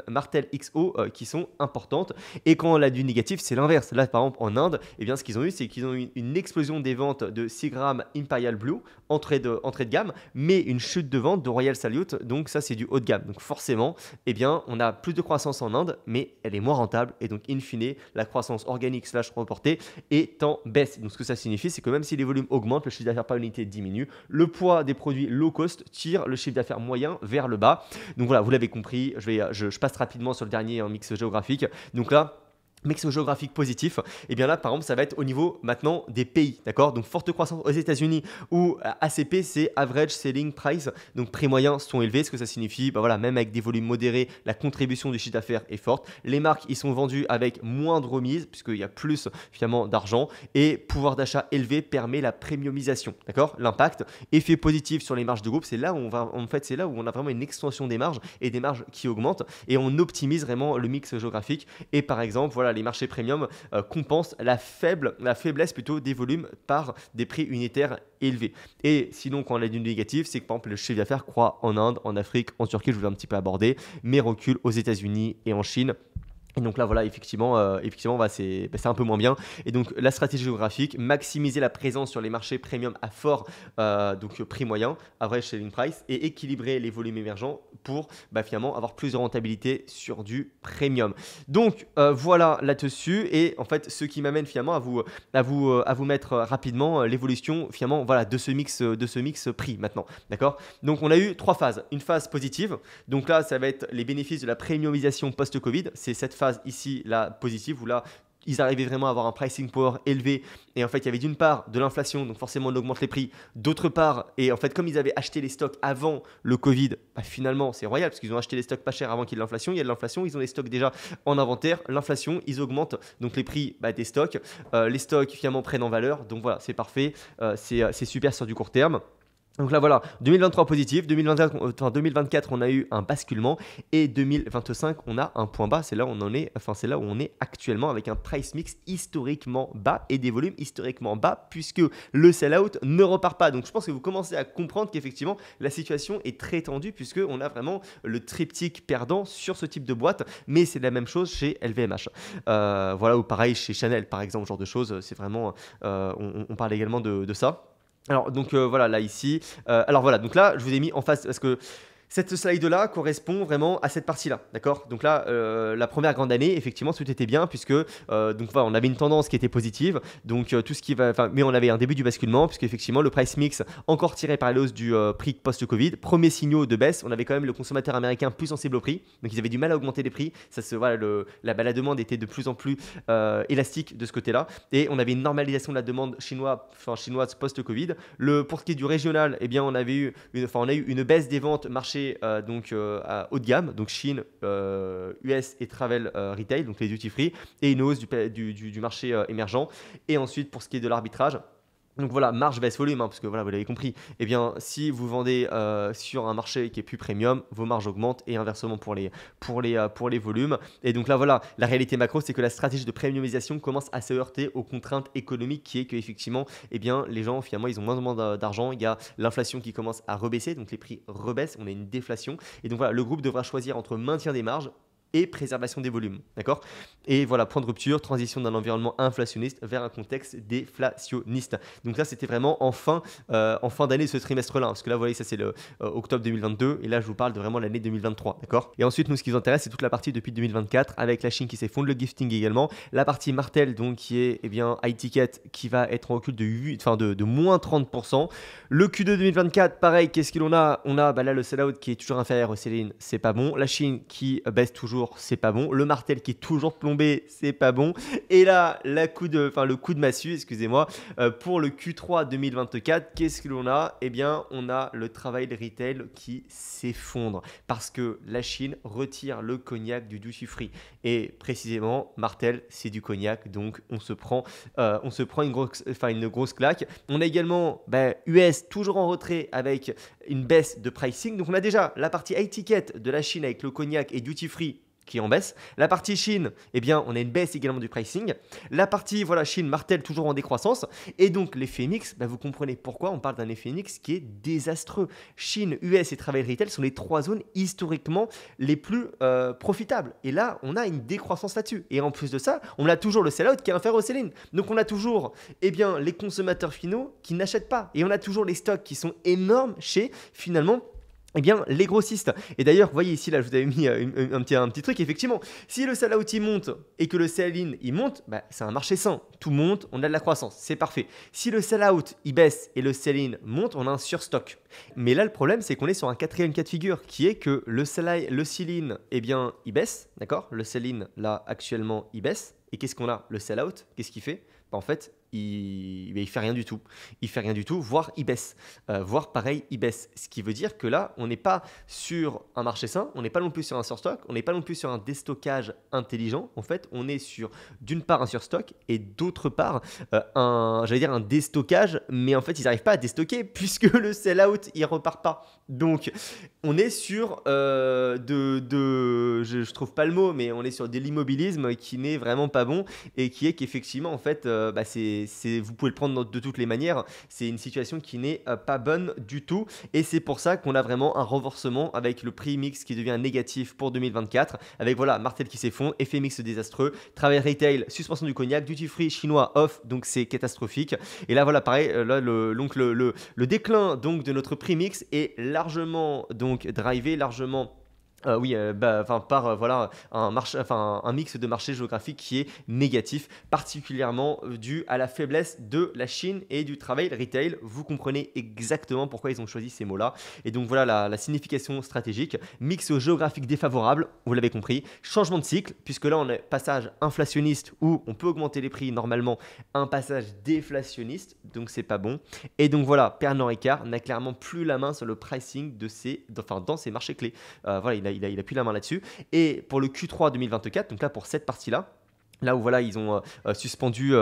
Martell XO qui sont importantes. Et quand on a du négatif, c'est l'inverse. Là, par exemple, en Inde, eh bien, ce qu'ils ont eu, c'est qu'ils ont eu une explosion des ventes de 6 grammes Imperial Blue, entrée de gamme, mais une chute de vente de Royal Salute. Donc ça, c'est du haut de gamme. Donc forcément, eh bien, on a plus de croissance en Inde, mais elle est moins rentable. Et donc, in fine, la croissance organique / reportée est en baisse. Donc ce que ça signifie, c'est que même si les volumes augmentent, le chiffre d'affaires par unité diminue. Le poids des produits low cost tire le chiffre d'affaires moyen vers le bas. Donc voilà, vous l'avez compris, je passe rapidement sur le dernier mix géographique. Donc là, mix géographique positif, et bien là par exemple ça va être au niveau maintenant des pays, d'accord? Donc forte croissance aux États-Unis où ACP c'est Average Selling Price, donc prix moyens sont élevés, ce que ça signifie, voilà, même avec des volumes modérés, la contribution du chiffre d'affaires est forte. Les marques ils sont vendus avec moins de remise puisqu'il y a plus finalement d'argent et pouvoir d'achat élevé permet la premiumisation, d'accord? L'impact, effet positif sur les marges de groupe, c'est là où c'est là où on a vraiment une extension des marges et des marges qui augmentent et on optimise vraiment le mix géographique et par exemple voilà les marchés premium compensent la faiblesse plutôt des volumes par des prix unitaires élevés. Et sinon, quand on a du négatif, c'est que par exemple le chiffre d'affaires croît en Inde, en Afrique, en Turquie, je vous l'ai un petit peu abordé, mais recule aux États-Unis et en Chine. Et donc là, voilà, effectivement c'est un peu moins bien. Et donc, la stratégie géographique, maximiser la présence sur les marchés premium à fort donc prix moyen, average selling price, et équilibrer les volumes émergents pour finalement avoir plus de rentabilité sur du premium. Donc, voilà là-dessus. Et en fait, ce qui m'amène finalement à vous mettre rapidement l'évolution finalement voilà, de ce mix prix maintenant. D'accord? Donc, on a eu 3 phases. Une phase positive. Donc là, ça va être les bénéfices de la premiumisation post-Covid. C'est cette phase ici, là, positive, où là, ils arrivaient vraiment à avoir un pricing power élevé. Et en fait, il y avait d'une part de l'inflation, donc forcément, on augmente les prix. D'autre part, et en fait, comme ils avaient acheté les stocks avant le Covid, finalement, c'est royal parce qu'ils ont acheté les stocks pas chers avant qu'il y ait de l'inflation. Il y a de l'inflation, ils ont les stocks déjà en inventaire. L'inflation, ils augmentent donc les prix des stocks. Les stocks, finalement, prennent en valeur. Donc voilà, c'est parfait. C'est super sur du court terme. Donc là voilà, 2023 positif, 2024 on a eu un basculement et 2025 on a un point bas, c'est là où on est actuellement avec un price mix historiquement bas et des volumes historiquement bas puisque le sell-out ne repart pas. Donc je pense que vous commencez à comprendre qu'effectivement la situation est très tendue puisque on a vraiment le triptyque perdant sur ce type de boîte, mais c'est la même chose chez LVMH. Voilà, ou pareil chez Chanel par exemple, ce genre de choses, c'est vraiment, on parle également de ça. Alors donc voilà là ici, alors voilà donc là je vous ai mis en face parce que cette slide-là correspond vraiment à cette partie-là, d'accord? Donc là, la première grande année, effectivement, tout était bien puisque donc voilà, on avait une tendance qui était positive, donc tout ce qui va, mais on avait un début du basculement puisque effectivement le price mix encore tiré par la hausse du prix post-Covid, premiers signaux de baisse, on avait quand même le consommateur américain plus sensible au prix, donc ils avaient du mal à augmenter les prix, la demande était de plus en plus élastique de ce côté-là, et on avait une normalisation de la demande chinoise post-Covid. Pour ce qui est du régional, eh bien on a eu une baisse des ventes marché à haut de gamme, donc Chine, US et travel retail, donc les duty free, et une hausse du marché émergent. Et ensuite, pour ce qui est de l'arbitrage, donc voilà, marge baisse volume, parce que voilà, vous l'avez compris, eh bien si vous vendez sur un marché qui est plus premium, vos marges augmentent et inversement pour les volumes. Et donc là voilà, la réalité macro, c'est que la stratégie de premiumisation commence à se heurter aux contraintes économiques qui est que effectivement, eh bien les gens finalement ils ont moins d'argent, il y a l'inflation qui commence à rebaisser, donc les prix rebaissent, on a une déflation. Et donc voilà, le groupe devra choisir entre maintien des marges et préservation des volumes, d'accord? Et voilà, point de rupture, transition d'un environnement inflationniste vers un contexte déflationniste. Donc ça, c'était vraiment en fin d'année ce trimestre-là, parce que là, vous voyez, ça c'est le octobre 2022, et là, je vous parle de vraiment l'année 2023, d'accord? Et ensuite, nous, ce qui nous intéresse, c'est toute la partie depuis 2024, avec la Chine qui s'effondre, le gifting également, la partie Martel, donc qui est, eh bien, high ticket, qui va être en recul de moins 30%. Le Q2 2024, pareil, qu'est-ce qu'il en a? On a là le sell-out qui est toujours inférieur au sell-in, c'est pas bon. La Chine qui baisse toujours, c'est pas bon. Le Martel qui est toujours plombé, c'est pas bon. Et là, le coup de massue, excusez-moi, pour le Q3 2024, qu'est-ce que l'on a? Eh bien, on a le travail de retail qui s'effondre parce que la Chine retire le cognac du duty free. Et précisément, Martel, c'est du cognac, donc on se prend une grosse claque. On a également US toujours en retrait avec une baisse de pricing. Donc on a déjà la partie high ticket de la Chine avec le cognac et duty free qui est en baisse. La partie Chine, eh bien, on a une baisse également du pricing. La partie Chine, Martel toujours en décroissance. Et donc l'effet mix, vous comprenez pourquoi on parle d'un effet mix qui est désastreux. Chine, US et Travel Retail sont les trois zones historiquement les plus profitables. Et là, on a une décroissance là-dessus. Et en plus de ça, on a toujours le sell-out qui est inférieur au sell-in. Donc on a toujours les consommateurs finaux qui n'achètent pas. Et on a toujours les stocks qui sont énormes chez finalement les grossistes. Et d'ailleurs, vous voyez ici, là, je vous avais mis un petit truc. Effectivement, si le sell-out il monte et que le sell-in il monte, c'est un marché sain. Tout monte, on a de la croissance, c'est parfait. Si le sell-out il baisse et le sell-in monte, on a un surstock. Mais là, le problème, c'est qu'on est sur un quatrième cas de figure qui est que le sell-in, il baisse, d'accord? Le sell-in, là, actuellement, il baisse. Et qu'est-ce qu'on a? Le sell-out, qu'est-ce qu'il fait? En fait, il fait rien du tout. Il fait rien du tout, voire il baisse. Voire pareil, il baisse. Ce qui veut dire que là, on n'est pas sur un marché sain, on n'est pas non plus sur un surstock, on n'est pas non plus sur un déstockage intelligent. En fait, on est sur d'une part un surstock et d'autre part un déstockage, mais en fait, ils n'arrivent pas à déstocker puisque le sell-out, il repart pas. Donc, on est sur je trouve pas le mot, mais on est sur de l'immobilisme qui n'est vraiment pas bon et qui est qu'effectivement, en fait, vous pouvez le prendre de toutes les manières. C'est une situation qui n'est pas bonne du tout et c'est pour ça qu'on a vraiment un renversement avec le prix mix qui devient négatif pour 2024 avec Martel qui s'effondre, effet mix désastreux, travail retail, suspension du cognac, duty free chinois off, donc c'est catastrophique. Et là pareil, là le déclin donc de notre prix mix est largement donc drivé largement un mix de marché géographique qui est négatif, particulièrement dû à la faiblesse de la Chine et du travel retail. Vous comprenez exactement pourquoi ils ont choisi ces mots-là. Et donc voilà la signification stratégique. Mix géographique défavorable, vous l'avez compris. Changement de cycle, puisque là on a passage inflationniste où on peut augmenter les prix normalement, un passage déflationniste, donc c'est pas bon. Et donc Pernod Ricard n'a clairement plus la main sur le pricing dans ces marchés clés. Il a plus la main là-dessus. Et pour le Q3 2024, donc là pour cette partie-là, là où ils ont suspendu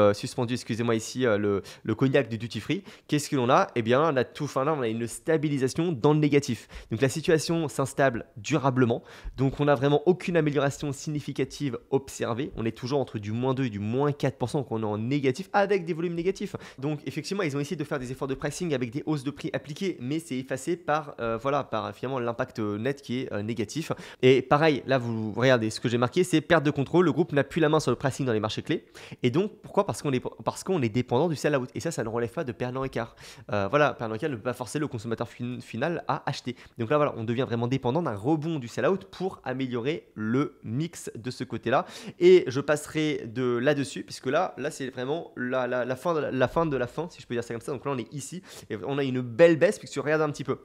excusez-moi ici le cognac du duty free, qu'est-ce que l'on a? Eh bien là on a une stabilisation dans le négatif. Donc la situation s'installe durablement, donc on n'a vraiment aucune amélioration significative observée. On est toujours entre du moins 2 et du moins 4%, donc on est en négatif avec des volumes négatifs. Donc effectivement ils ont essayé de faire des efforts de pricing avec des hausses de prix appliquées, mais c'est effacé par finalement l'impact net qui est négatif. Et pareil, là vous regardez, ce que j'ai marqué c'est perte de contrôle, le groupe n'a plus la main sur le pricing dans les marchés clés. Et donc, pourquoi? Parce qu'on est dépendant du sell-out. Et ça ne relève pas de Pernod Ricard. Pernod Ricard ne peut pas forcer le consommateur final à acheter. Donc là, on devient vraiment dépendant d'un rebond du sell-out pour améliorer le mix de ce côté-là. Et je passerai de là-dessus, puisque là c'est vraiment la fin de la fin, si je peux dire ça comme ça. Donc là, on est ici. Et on a une belle baisse, puisque regarde un petit peu.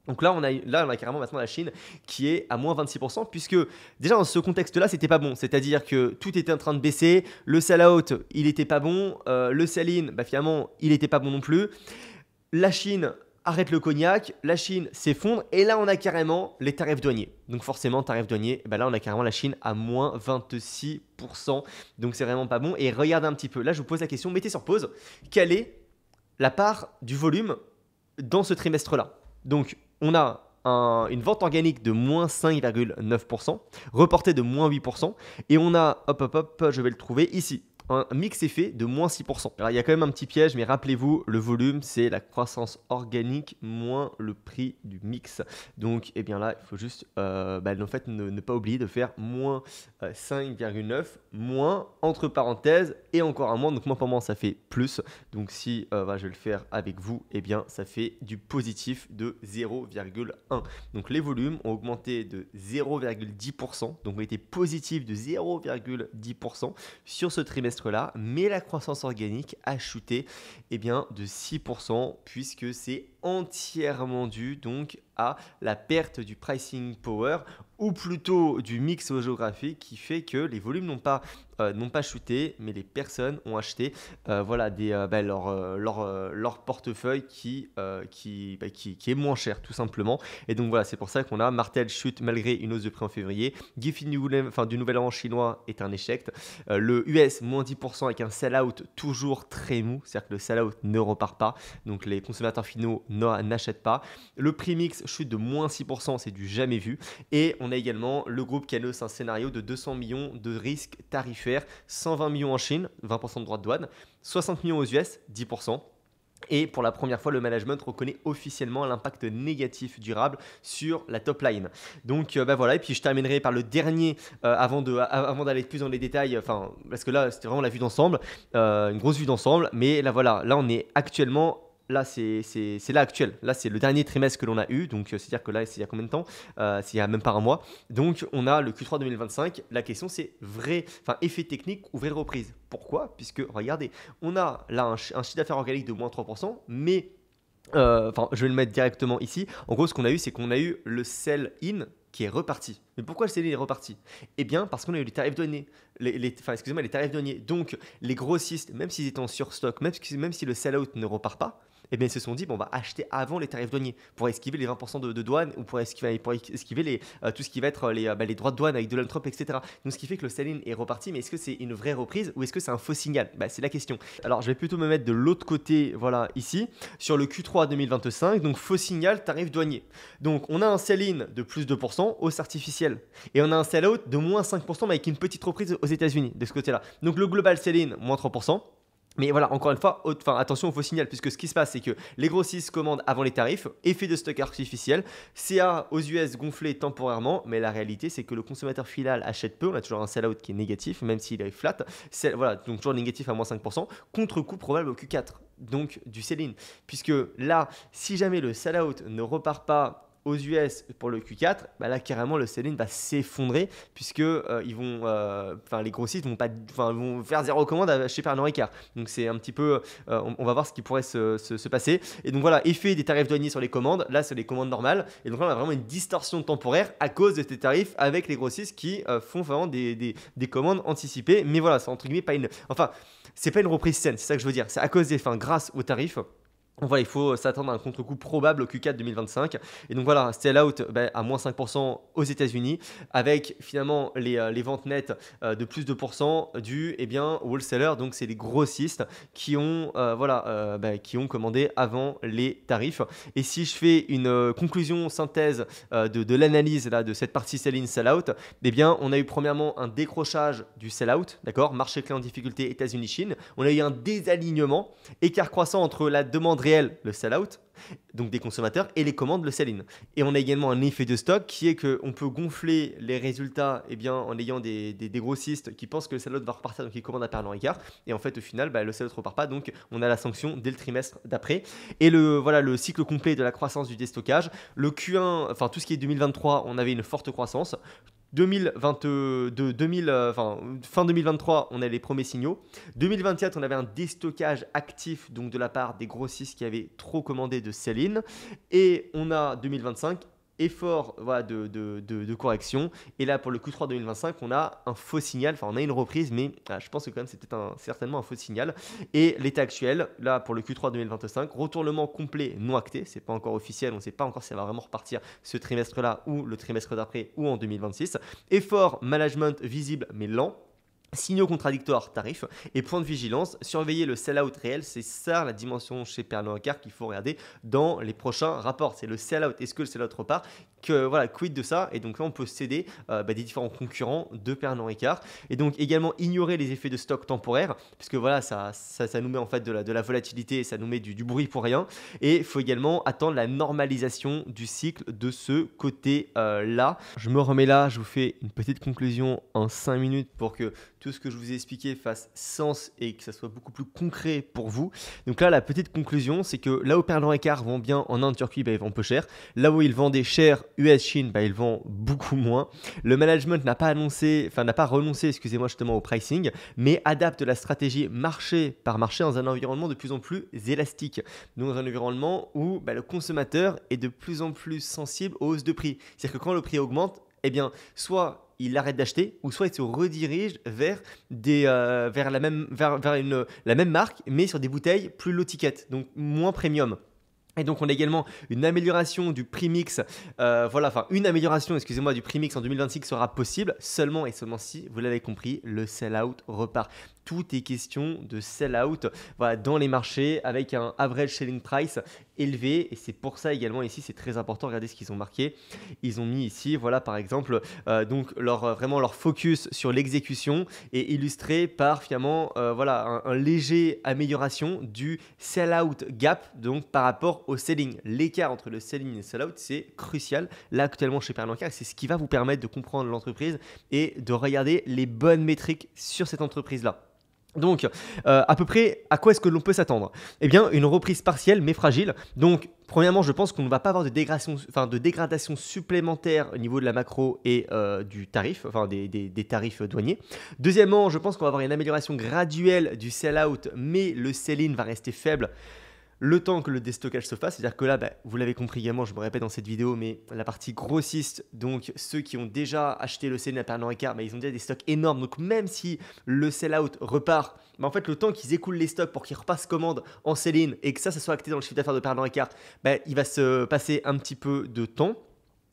Donc là, on a carrément maintenant la Chine qui est à moins 26%, puisque déjà dans ce contexte-là, c'était pas bon. C'est-à-dire que tout était en train de baisser, le sell-out, il était pas bon, le sell-in, finalement, il était pas bon non plus. La Chine arrête le cognac, la Chine s'effondre, et là, on a carrément les tarifs douaniers. Donc forcément, tarifs douaniers, là, on a carrément la Chine à moins 26%. Donc c'est vraiment pas bon. Et regardez un petit peu, là, je vous pose la question, mettez sur pause, quelle est la part du volume dans ce trimestre-là? Donc, on a une vente organique de moins 5,9%, reportée de moins 8%, et on a, je vais le trouver ici, un mix est fait de moins 6%. Alors il y a quand même un petit piège, mais rappelez-vous, le volume, c'est la croissance organique moins le prix du mix. Donc eh bien là, il faut juste en fait, ne pas oublier de faire moins 5,9, moins entre parenthèses et encore un moins. Donc moi pour moi ça fait plus. Donc si je vais le faire avec vous, eh bien ça fait du positif de 0,1. Donc les volumes ont augmenté de 0,10%, donc ont été positifs de 0,10% sur ce trimestre-là, mais la croissance organique a chuté de 6% puisque c'est entièrement dû donc à la perte du pricing power ou plutôt du mix géographique qui fait que les volumes n'ont pas chuté, mais les personnes ont acheté leur portefeuille qui est moins cher tout simplement. Et donc voilà, c'est pour ça qu'on a Martel chute malgré une hausse de prix en février. Gift du nouvel an chinois est un échec. Le US moins 10% avec un sell-out toujours très mou, c'est-à-dire que le sell-out ne repart pas, donc les consommateurs finaux n'achètent pas. Le prix mix chute de moins 6%, c'est du jamais vu. Et on a également le groupe qui annonce un scénario de 200 millions de risques tarifaires, 120 millions en Chine, 20% de droits de douane, 60 millions aux US, 10%. Et pour la première fois, le management reconnaît officiellement l'impact négatif durable sur la top line. Donc voilà, et puis je terminerai par le dernier avant d'aller plus dans les détails, parce que là c'était vraiment la vue d'ensemble, une grosse vue d'ensemble, mais là voilà, là on est actuellement. Là, c'est là actuel. Là, c'est le dernier trimestre que l'on a eu. Donc, c'est-à-dire que là, c'est il y a combien de temps c'est il y a même pas un mois. Donc, on a le Q3 2025. La question, c'est effet technique ou vraie reprise. Pourquoi? Puisque, regardez, on a là un chiffre d'affaires organique de moins 3%, mais je vais le mettre directement ici. En gros, ce qu'on a eu, c'est qu'on a eu le sell-in qui est reparti. Mais pourquoi le sell-in est reparti? Eh bien, parce qu'on a eu les tarifs douaniers. Les tarifs douaniers. Donc, les grossistes, même s'ils étaient en surstock, même si le sell-out ne repart pas, eh bien, ils se sont dit, on va acheter avant les tarifs douaniers pour esquiver les 20% de douane ou pour esquiver tout ce qui va être les droits de douane avec Donald Trump, etc. Donc, ce qui fait que le sell-in est reparti. Mais est-ce que c'est une vraie reprise ou est-ce que c'est un faux signal? C'est la question. Alors, je vais plutôt me mettre de l'autre côté, voilà, ici, sur le Q3 2025. Donc, faux signal, tarif douanier. Donc, on a un sell-in de plus 2%, hausse artificielle. Et on a un sell-out de moins 5%, mais avec une petite reprise aux États-Unis de ce côté-là. Donc, le global sell-in, moins 3%. Mais voilà, encore une fois, attention au faux signal, puisque ce qui se passe, c'est que les grossistes commandent avant les tarifs, effet de stock artificiel, CA aux US gonflé temporairement, mais la réalité, c'est que le consommateur final achète peu, on a toujours un sell-out qui est négatif, même s'il est flat, voilà, donc toujours négatif à moins 5%, contre-coup probable au Q4, donc du sell-in, puisque là, si jamais le sell-out ne repart pas aux US pour le Q4, là carrément le sell-in va s'effondrer puisque les grossistes vont faire zéro commande chez Pernod Ricard. Donc c'est un petit peu, on va voir ce qui pourrait se passer. Et donc voilà, effet des tarifs douaniers sur les commandes. Là c'est les commandes normales. Et donc là on a vraiment une distorsion temporaire à cause de ces tarifs avec les grossistes qui font vraiment des commandes anticipées. Mais voilà, c'est entre guillemets c'est pas une reprise saine. C'est ça que je veux dire. C'est à cause grâce aux tarifs. Donc voilà, il faut s'attendre à un contre-coup probable au Q4 2025. Et donc voilà, sell-out à moins 5% aux États-Unis, avec finalement les ventes nettes de plus de 2% dû aux wholesalers. Donc c'est les grossistes qui ont commandé avant les tarifs. Et si je fais une conclusion synthèse de l'analyse de cette partie sell-in, sell-out, on a eu premièrement un décrochage du sell-out, d'accord, marché clé en difficulté États-Unis-Chine. On a eu un désalignement, écart croissant entre la demande réelle, le sell-out, donc des consommateurs, et les commandes, le sell-in. Et on a également un effet de stock qui est qu'on peut gonfler les résultats en ayant des grossistes qui pensent que le sell-out va repartir, donc ils commandent à Pernod Ricard. Et en fait, au final, le sell-out ne repart pas, donc on a la sanction dès le trimestre d'après. Et le cycle complet de la croissance du déstockage. Le Q1, tout ce qui est 2023, on avait une forte croissance. 2022, fin 2023, on a les premiers signaux. 2024, on avait un déstockage actif donc de la part des grossistes qui avaient trop commandé de sell-in. Et on a 2025, effort de correction. Et là, pour le Q3 2025, on a un faux signal. On a une reprise, mais je pense que quand même, c'est peut-être certainement un faux signal. Et l'état actuel, là, pour le Q3 2025, retournement complet non acté. C'est pas encore officiel. On ne sait pas encore si ça va vraiment repartir ce trimestre-là ou le trimestre d'après ou en 2026. Effort management visible, mais lent. Signaux contradictoires, tarifs et point de vigilance, surveiller le sell-out réel, c'est ça la dimension chez Pernod Ricard qu'il faut regarder dans les prochains rapports. C'est le sell-out, est-ce que le sell-out repart que, voilà, quid de ça. Et donc là, on peut céder des différents concurrents de Pernod Ricard. Et donc également ignorer les effets de stock temporaire, puisque voilà, ça nous met en fait de la volatilité et ça nous met du bruit pour rien. Et il faut également attendre la normalisation du cycle de ce côté-là. Je me remets là, je vous fais une petite conclusion en 5 minutes pour que tout ce que je vous ai expliqué fasse sens et que ça soit beaucoup plus concret pour vous. Donc là, la petite conclusion, c'est que là où Pernod Ricard vend bien en Inde, Turquie, bah, ils vendent peu cher. Là où ils vendaient cher, US, Chine, bah, ils vendent beaucoup moins. Le management n'a pas renoncé, excusez-moi, justement au pricing, mais adapte la stratégie marché par marché dans un environnement de plus en plus élastique. Donc dans un environnement où le consommateur est de plus en plus sensible aux hausses de prix. C'est-à-dire que quand le prix augmente, eh bien, soit il arrête d'acheter, ou soit il se redirige vers la même marque, mais sur des bouteilles plus low ticket, donc moins premium. Et donc, on a également une amélioration du prix mix, une amélioration, excusez-moi, du prix mix en 2026 sera possible seulement et seulement si, vous l'avez compris, le sell-out repart. Tout est question de sell-out dans les marchés avec un average selling price élevé. Et c'est pour ça également ici, c'est très important. Regardez ce qu'ils ont marqué. Ils ont mis ici, voilà, par exemple, donc vraiment leur focus sur l'exécution est illustré par finalement un léger amélioration du sell-out gap donc par rapport au selling. L'écart entre le selling et le sell-out, c'est crucial là actuellement chez Pernod Ricard. C'est ce qui va vous permettre de comprendre l'entreprise et de regarder les bonnes métriques sur cette entreprise-là. Donc, à peu près, à quoi est-ce que l'on peut s'attendre? Eh bien, une reprise partielle mais fragile. Donc, premièrement, je pense qu'on ne va pas avoir de dégradation supplémentaire au niveau de la macro et du tarif, des tarifs douaniers. Deuxièmement, je pense qu'on va avoir une amélioration graduelle du sell-out, mais le sell-in va rester faible le temps que le déstockage se fasse. C'est-à-dire que là, vous l'avez compris également, je me répète dans cette vidéo, mais la partie grossiste, donc ceux qui ont déjà acheté le sell-in à Pernod Ricard, ils ont déjà des stocks énormes. Donc même si le sell-out repart, en fait, le temps qu'ils écoulent les stocks pour qu'ils repassent commande en sell-in et que ça soit acté dans le chiffre d'affaires de Pernod Ricard, il va se passer un petit peu de temps.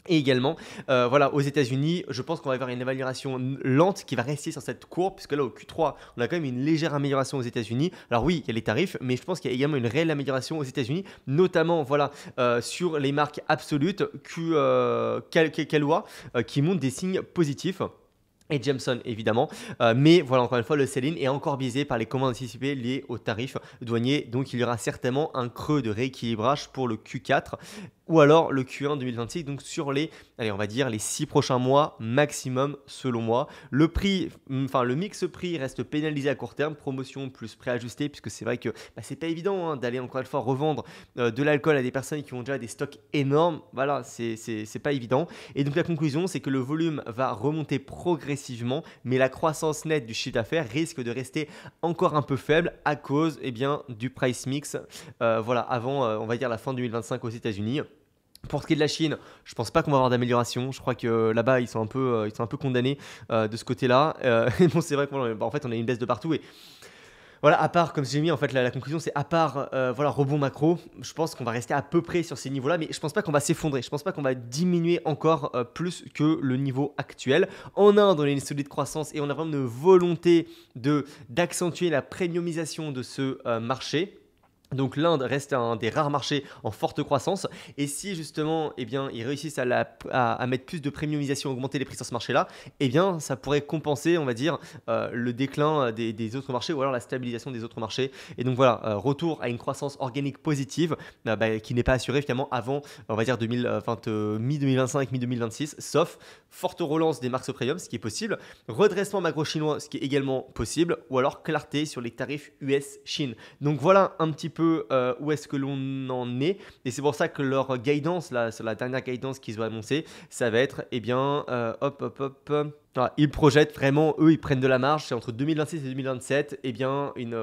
Et également, aux États-Unis, je pense qu'on va avoir une amélioration lente qui va rester sur cette courbe, puisque là au Q3, on a quand même une légère amélioration aux États-Unis. Alors oui, il y a les tarifs, mais je pense qu'il y a également une réelle amélioration aux États-Unis, notamment sur les marques absolutes, Kahlúa, qui montrent des signes positifs. Et Jameson évidemment, mais voilà, encore une fois, le sell-in est encore biaisé par les commandes anticipées liées aux tarifs douaniers, donc il y aura certainement un creux de rééquilibrage pour le Q4 ou alors le Q1 2026, donc sur les 6 prochains mois maximum selon moi. Le mix prix reste pénalisé à court terme, promotion plus préajusté, puisque c'est vrai que c'est pas évident d'aller encore une fois revendre de l'alcool à des personnes qui ont déjà des stocks énormes. Voilà, c'est pas évident. Et donc la conclusion, c'est que le volume va remonter progressivement, mais la croissance nette du chiffre d'affaires risque de rester encore un peu faible à cause du price mix avant la fin 2025 aux États-Unis. Pour ce qui est de la Chine, je pense pas qu'on va avoir d'amélioration. Je crois que là-bas, ils sont un peu condamnés de ce côté-là. Bon, c'est vrai qu'en fait, on a une baisse de partout. Et voilà, à part, comme j'ai mis, en fait, la conclusion, c'est à part rebond macro, je pense qu'on va rester à peu près sur ces niveaux-là. Mais je pense pas qu'on va s'effondrer. Je pense pas qu'on va diminuer encore plus que le niveau actuel. En Inde, on a une solide croissance et on a vraiment une volonté d'accentuer la premiumisation de ce marché. Donc l'Inde reste un des rares marchés en forte croissance et si justement ils réussissent à mettre plus de premiumisation, augmenter les prix sur ce marché-là, ça pourrait compenser, on va dire, le déclin des autres marchés ou alors la stabilisation des autres marchés. Et donc voilà, retour à une croissance organique positive qui n'est pas assurée finalement avant, on va dire, mi-2025, mi-2026, sauf forte relance des marques premium, ce qui est possible, redressement macro-chinois, ce qui est également possible, ou alors clarté sur les tarifs US-Chine. Donc voilà un petit peu où est-ce que l'on en est, et c'est pour ça que leur guidance, là, sur la dernière guidance qu'ils ont annoncée, ça va être, voilà, ils projettent vraiment, eux, ils prennent de la marge, c'est entre 2026 et 2027, une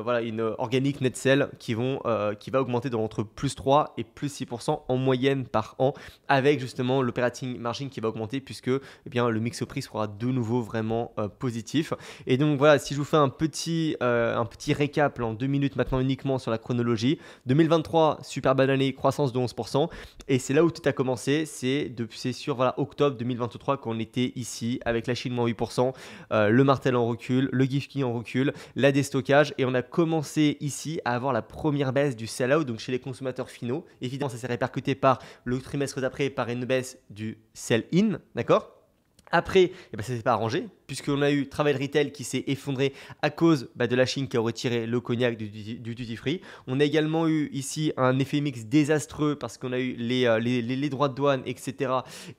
organique net sell qui va augmenter entre plus 3 et plus 6% en moyenne par an, avec justement l'operating margin qui va augmenter puisque le mix au prix sera de nouveau vraiment positif. Et donc voilà, si je vous fais un petit récap en 2 minutes maintenant uniquement sur la chronologie, 2023, super bonne année, croissance de 11%, et c'est là où tout a commencé, c'est sur octobre 2023 qu'on était ici avec la Chine quasiment 8%, le martel en recul, le gifting en recul, la déstockage, et on a commencé ici à avoir la première baisse du sell-out, donc chez les consommateurs finaux. Évidemment, ça s'est répercuté par le trimestre d'après par une baisse du sell-in, d'accord? Après, eh ben, ça ne s'est pas arrangé, puisqu'on a eu Travel Retail qui s'est effondré à cause de la Chine qui a retiré le cognac du duty free. On a également eu ici un effet mix désastreux parce qu'on a eu les droits de douane, etc.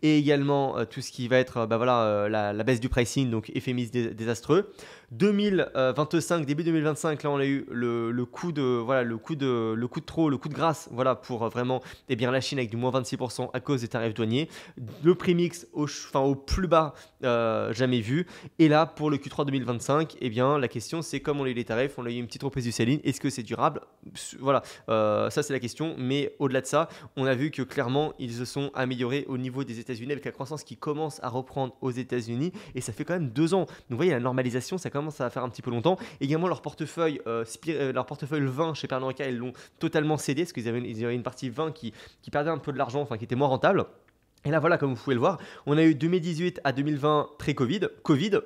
Et également tout ce qui va être la baisse du pricing, donc effet mix désastreux. 2025, début 2025, là on a eu le coup de trop, le coup de grâce, voilà, pour vraiment la Chine avec du moins 26% à cause des tarifs douaniers. Le prix mix au plus bas jamais vu. Et là, pour le Q3 2025, la question c'est, comme on a eu les tarifs, on a eu une petite reprise du sell-in, est-ce que c'est durable? Voilà, ça c'est la question. Mais au-delà de ça, on a vu que clairement, ils se sont améliorés au niveau des États-Unis avec la croissance qui commence à reprendre aux États-Unis. Et ça fait quand même 2 ans. Donc vous voyez, la normalisation, ça commence à faire un petit peu longtemps. Également, leur portefeuille vin chez Pernod Ricard, ils l'ont totalement cédé parce qu'ils avaient une partie vin qui perdait un peu de l'argent, qui était moins rentable. Et là, voilà, comme vous pouvez le voir, on a eu 2018 à 2020 très Covid,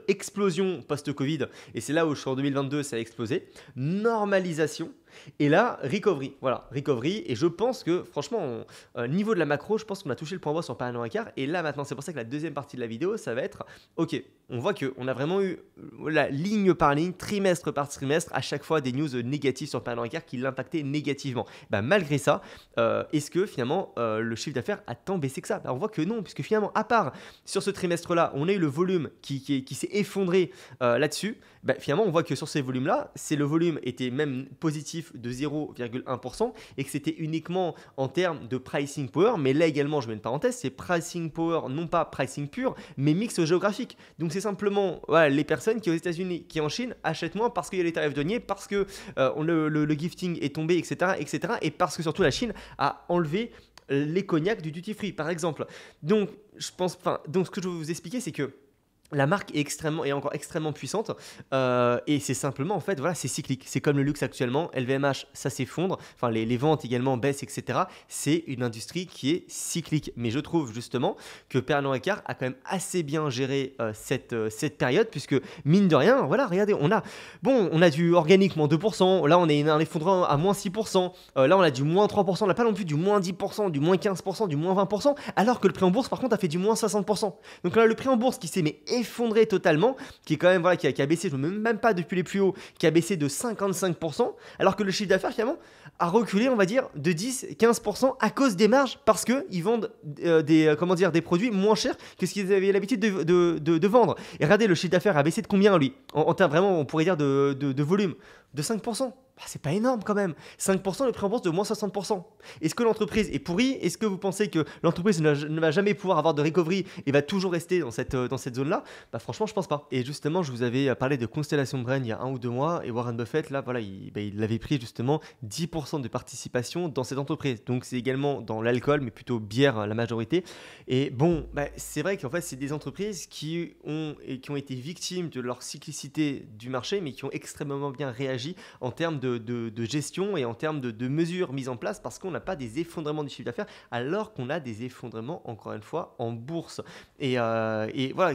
explosion post-Covid, et c'est là où sur 2022, ça a explosé, normalisation, et là, recovery. Voilà, recovery, et je pense que, franchement, niveau de la macro, je pense qu'on a touché le point bas sur Pernod Ricard, et là, maintenant, c'est pour ça que la deuxième partie de la vidéo, ça va être, ok, on voit qu'on a vraiment eu, ligne par ligne, trimestre par trimestre, à chaque fois des news négatives sur Pernod Ricard qui l'impactaient négativement. Malgré ça, est-ce que finalement, le chiffre d'affaires a tant baissé que ça? On voit que non, puisque finalement, à part sur ce trimestre-là, on a eu le volume qui s'est effondré là-dessus. Finalement, on voit que sur ces volumes-là, le volume était même positif de 0,1% et que c'était uniquement en termes de pricing power. Mais là également, je mets une parenthèse, c'est pricing power, non pas pricing pur, mais mix géographique. Donc c'est simplement les personnes qui aux États-Unis, qui en Chine achètent moins parce qu'il y a les tarifs douaniers, parce que le gifting est tombé, etc., etc. Et parce que surtout la Chine a enlevé les cognacs du duty free, par exemple. Donc, ce que je veux vous expliquer, c'est que la marque est encore extrêmement puissante et c'est simplement, en fait, voilà, c'est cyclique. C'est comme le luxe actuellement, LVMH, ça s'effondre, enfin les ventes également baissent, etc. C'est une industrie qui est cyclique. Mais je trouve justement que Pernod Ricard a quand même assez bien géré cette période, puisque mine de rien, voilà, regardez, on a du organique moins 2%, là on est un effondrement à moins 6%, là on a du moins 3%, on n'a pas non plus du moins 10%, du moins 15%, du moins 20%, alors que le prix en bourse par contre a fait du moins 60%. Donc là le prix en bourse qui s'est effondré totalement, qui est quand même, voilà, qui a baissé, je ne me mets même pas depuis les plus hauts, qui a baissé de 55%, alors que le chiffre d'affaires finalement a reculé, on va dire, de 10-15% à cause des marges, parce qu'ils vendent des produits moins chers que ce qu'ils avaient l'habitude de vendre. Et regardez, le chiffre d'affaires a baissé de combien, lui, en termes vraiment, on pourrait dire de volume, de 5%. C'est pas énorme quand même. 5%, le prix en bourse de moins 60%. Est-ce que l'entreprise est pourrie? Est-ce que vous pensez que l'entreprise ne va jamais pouvoir avoir de recovery et va toujours rester dans cette zone-là? Franchement, je pense pas. Et justement, je vous avais parlé de Constellation Brand il y a 1 ou 2 mois, et Warren Buffett, là, voilà, il avait pris justement 10% de participation dans cette entreprise. Donc, c'est également dans l'alcool, mais plutôt bière, la majorité. Et bon, c'est vrai qu'en fait, c'est des entreprises qui ont été victimes de leur cyclicité du marché, mais qui ont extrêmement bien réagi en termes de gestion et en termes de mesures mises en place, parce qu'on n'a pas des effondrements du chiffre d'affaires alors qu'on a des effondrements, encore une fois, en bourse. Et voilà,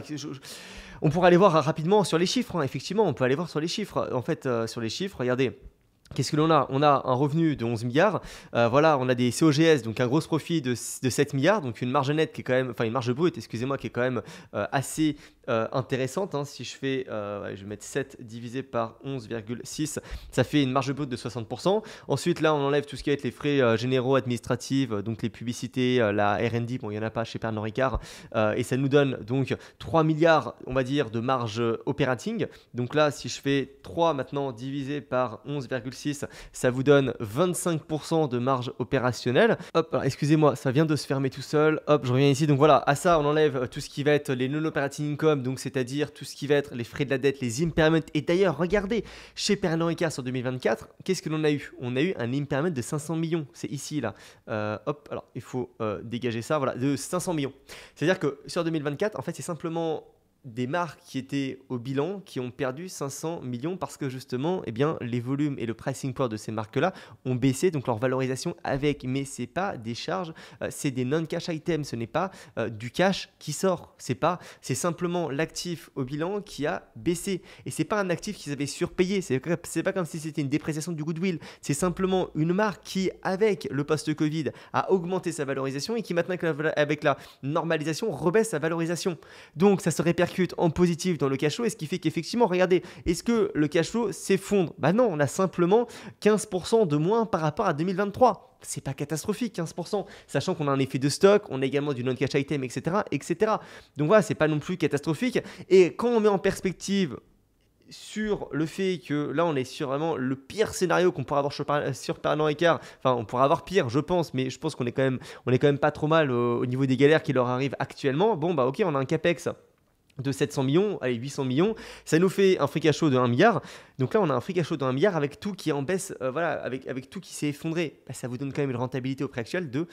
on pourra aller voir rapidement sur les chiffres, hein. Effectivement, on peut aller voir sur les chiffres. En fait, sur les chiffres, regardez. Qu'est-ce que l'on a? On a un revenu de 11 milliards, voilà, on a des COGS, donc un gros profit de 7 milliards, donc une marge nette qui est quand même, enfin une marge brute, excusez-moi, qui est quand même assez intéressante, hein. Si je fais, je vais mettre 7 divisé par 11,6, ça fait une marge brute de 60%. Ensuite, là, on enlève tout ce qui va être les frais généraux administratifs, donc les publicités, la R&D, bon, il n'y en a pas chez Pernod Ricard, et ça nous donne donc 3 milliards, on va dire, de marge operating. Donc là, si je fais 3 maintenant divisé par 11,6, ça vous donne 25% de marge opérationnelle. Hop, alors excusez-moi, ça vient de se fermer tout seul. Hop, je reviens ici. Donc voilà, à ça, on enlève tout ce qui va être les non-operating income, donc c'est-à-dire tout ce qui va être les frais de la dette, les impairments. Et d'ailleurs, regardez, chez Pernod Ricard sur 2024, qu'est-ce que l'on a eu? On a eu un impairment de 500 millions. C'est ici, là. Hop, alors il faut dégager ça, voilà, de 500 millions. C'est-à-dire que sur 2024, en fait, c'est simplement des marques qui étaient au bilan qui ont perdu 500 millions parce que justement, eh bien, les volumes et le pricing power de ces marques-là ont baissé, donc leur valorisation avec. Mais ce n'est pas des charges, c'est des non-cash items, ce n'est pas du cash qui sort. C'est simplement l'actif au bilan qui a baissé. Et ce n'est pas un actif qu'ils avaient surpayé, c'est pas comme si c'était une dépréciation du goodwill. C'est simplement une marque qui, avec le post-Covid, a augmenté sa valorisation et qui maintenant, avec la normalisation, rebaisse sa valorisation. Donc ça se répercute en positif dans le cash flow, et ce qui fait qu'effectivement, regardez, est-ce que le cash flow s'effondre? Bah non, on a simplement 15% de moins par rapport à 2023. C'est pas catastrophique, 15%, sachant qu'on a un effet de stock, on a également du non-cash item, etc., etc. Donc voilà, c'est pas non plus catastrophique. Et quand on met en perspective sur le fait que là on est sur vraiment le pire scénario qu'on pourrait avoir sur Pernod Ricard, enfin on pourrait avoir pire je pense, mais je pense qu'on est quand même pas trop mal au niveau des galères qui leur arrivent actuellement. Bon bah ok, on a un capex de 700 millions, allez 800 millions, ça nous fait un free cash flow de 1 milliard. Donc là, on a un free cash flow de 1 milliard avec tout qui est en baisse, voilà, avec tout qui s'est effondré. Bah, ça vous donne quand même une rentabilité au prix actuel de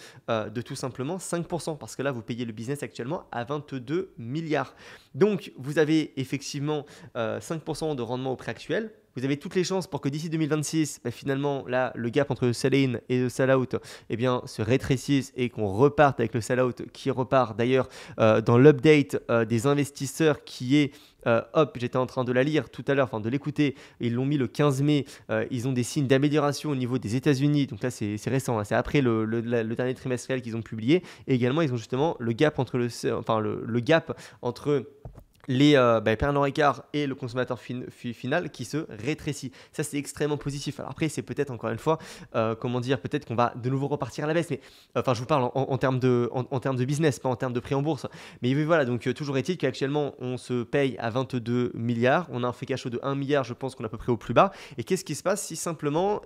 tout simplement 5%, parce que là, vous payez le business actuellement à 22 milliards. Donc, vous avez effectivement 5% de rendement au prix actuel. Vous avez toutes les chances pour que d'ici 2026, bah, finalement, là, le gap entre le sell-in et le sell-out eh bien, se rétrécisse et qu'on reparte avec le sell-out qui repart d'ailleurs dans l'update des investisseurs qui est hop, j'étais en train de la lire tout à l'heure, enfin de l'écouter, ils l'ont mis le 15 mai, ils ont des signes d'amélioration au niveau des États-Unis, donc là c'est récent, hein, c'est après le dernier trimestriel qu'ils ont publié, et également ils ont justement le gap entre le gap entre les Pernod Ricard et le consommateur final qui se rétrécit. Ça, c'est extrêmement positif. Alors après, c'est peut-être encore une fois, peut-être qu'on va de nouveau repartir à la baisse. Mais je vous parle en termes de business, pas en termes de prix en bourse. Mais voilà, donc toujours est-il qu'actuellement, on se paye à 22 milliards. On a un free cash flow de 1 milliard, je pense qu'on est à peu près au plus bas. Et qu'est-ce qui se passe si simplement,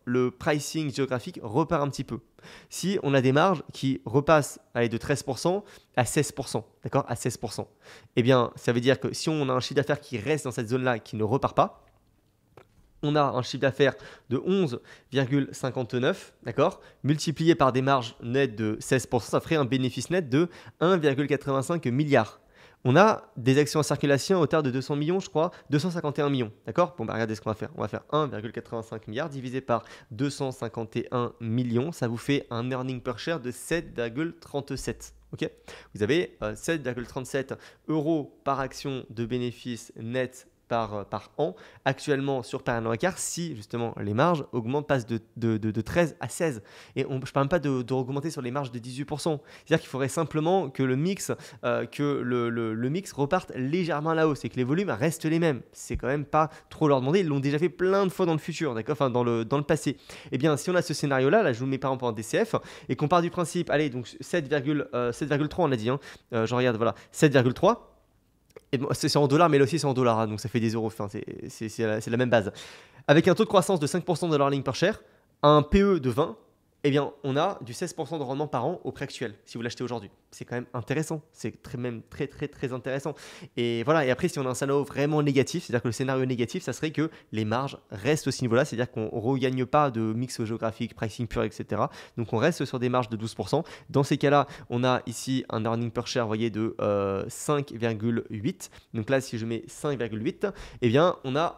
le pricing géographique repart un petit peu? Si on a des marges qui repassent de 13% à 16%, d'accord, à 16%, eh bien, ça veut dire que si on a un chiffre d'affaires qui reste dans cette zone-là, qui ne repart pas, on a un chiffre d'affaires de 11,59, d'accord, multiplié par des marges nettes de 16%, ça ferait un bénéfice net de 1,85 milliard. On a des actions en circulation à hauteur de 200 millions, je crois, 251 millions, d'accord? Bon, regardez ce qu'on va faire. On va faire 1,85 milliard divisé par 251 millions. Ça vous fait un earning per share de 7,37. Ok, vous avez 7,37 euros par action de bénéfice net par an actuellement sur Pernod Ricard, si justement les marges passent de 13 à 16. Et je ne parle même pas de augmenter sur les marges de 18%. C'est-à-dire qu'il faudrait simplement que le mix, reparte légèrement à la hausse et que les volumes restent les mêmes. C'est quand même pas trop leur demander. Ils l'ont déjà fait plein de fois dans le futur, d'accord, enfin dans le passé. Eh bien, si on a ce scénario-là, là je vous mets par exemple en DCF et qu'on part du principe, allez, donc 7,3 on a dit, hein, je regarde, voilà, 7,3. C'est en dollars, mais là aussi c'est en dollars, hein, donc ça fait des euros, enfin, c'est la même base. Avec un taux de croissance de 5% de l'earning per share, un PE de 20, eh bien, on a du 16% de rendement par an au prix actuel, si vous l'achetez aujourd'hui. C'est quand même intéressant, c'est même très intéressant. Et voilà, et après, si on a un scénario vraiment négatif, c'est-à-dire que le scénario négatif, ça serait que les marges restent au ce niveau-là, c'est-à-dire qu'on ne regagne pas de mix géographique, pricing pur, etc. Donc, on reste sur des marges de 12%. Dans ces cas-là, on a ici un earning per share, vous voyez, de 5,8. Donc là, si je mets 5,8, eh bien, on a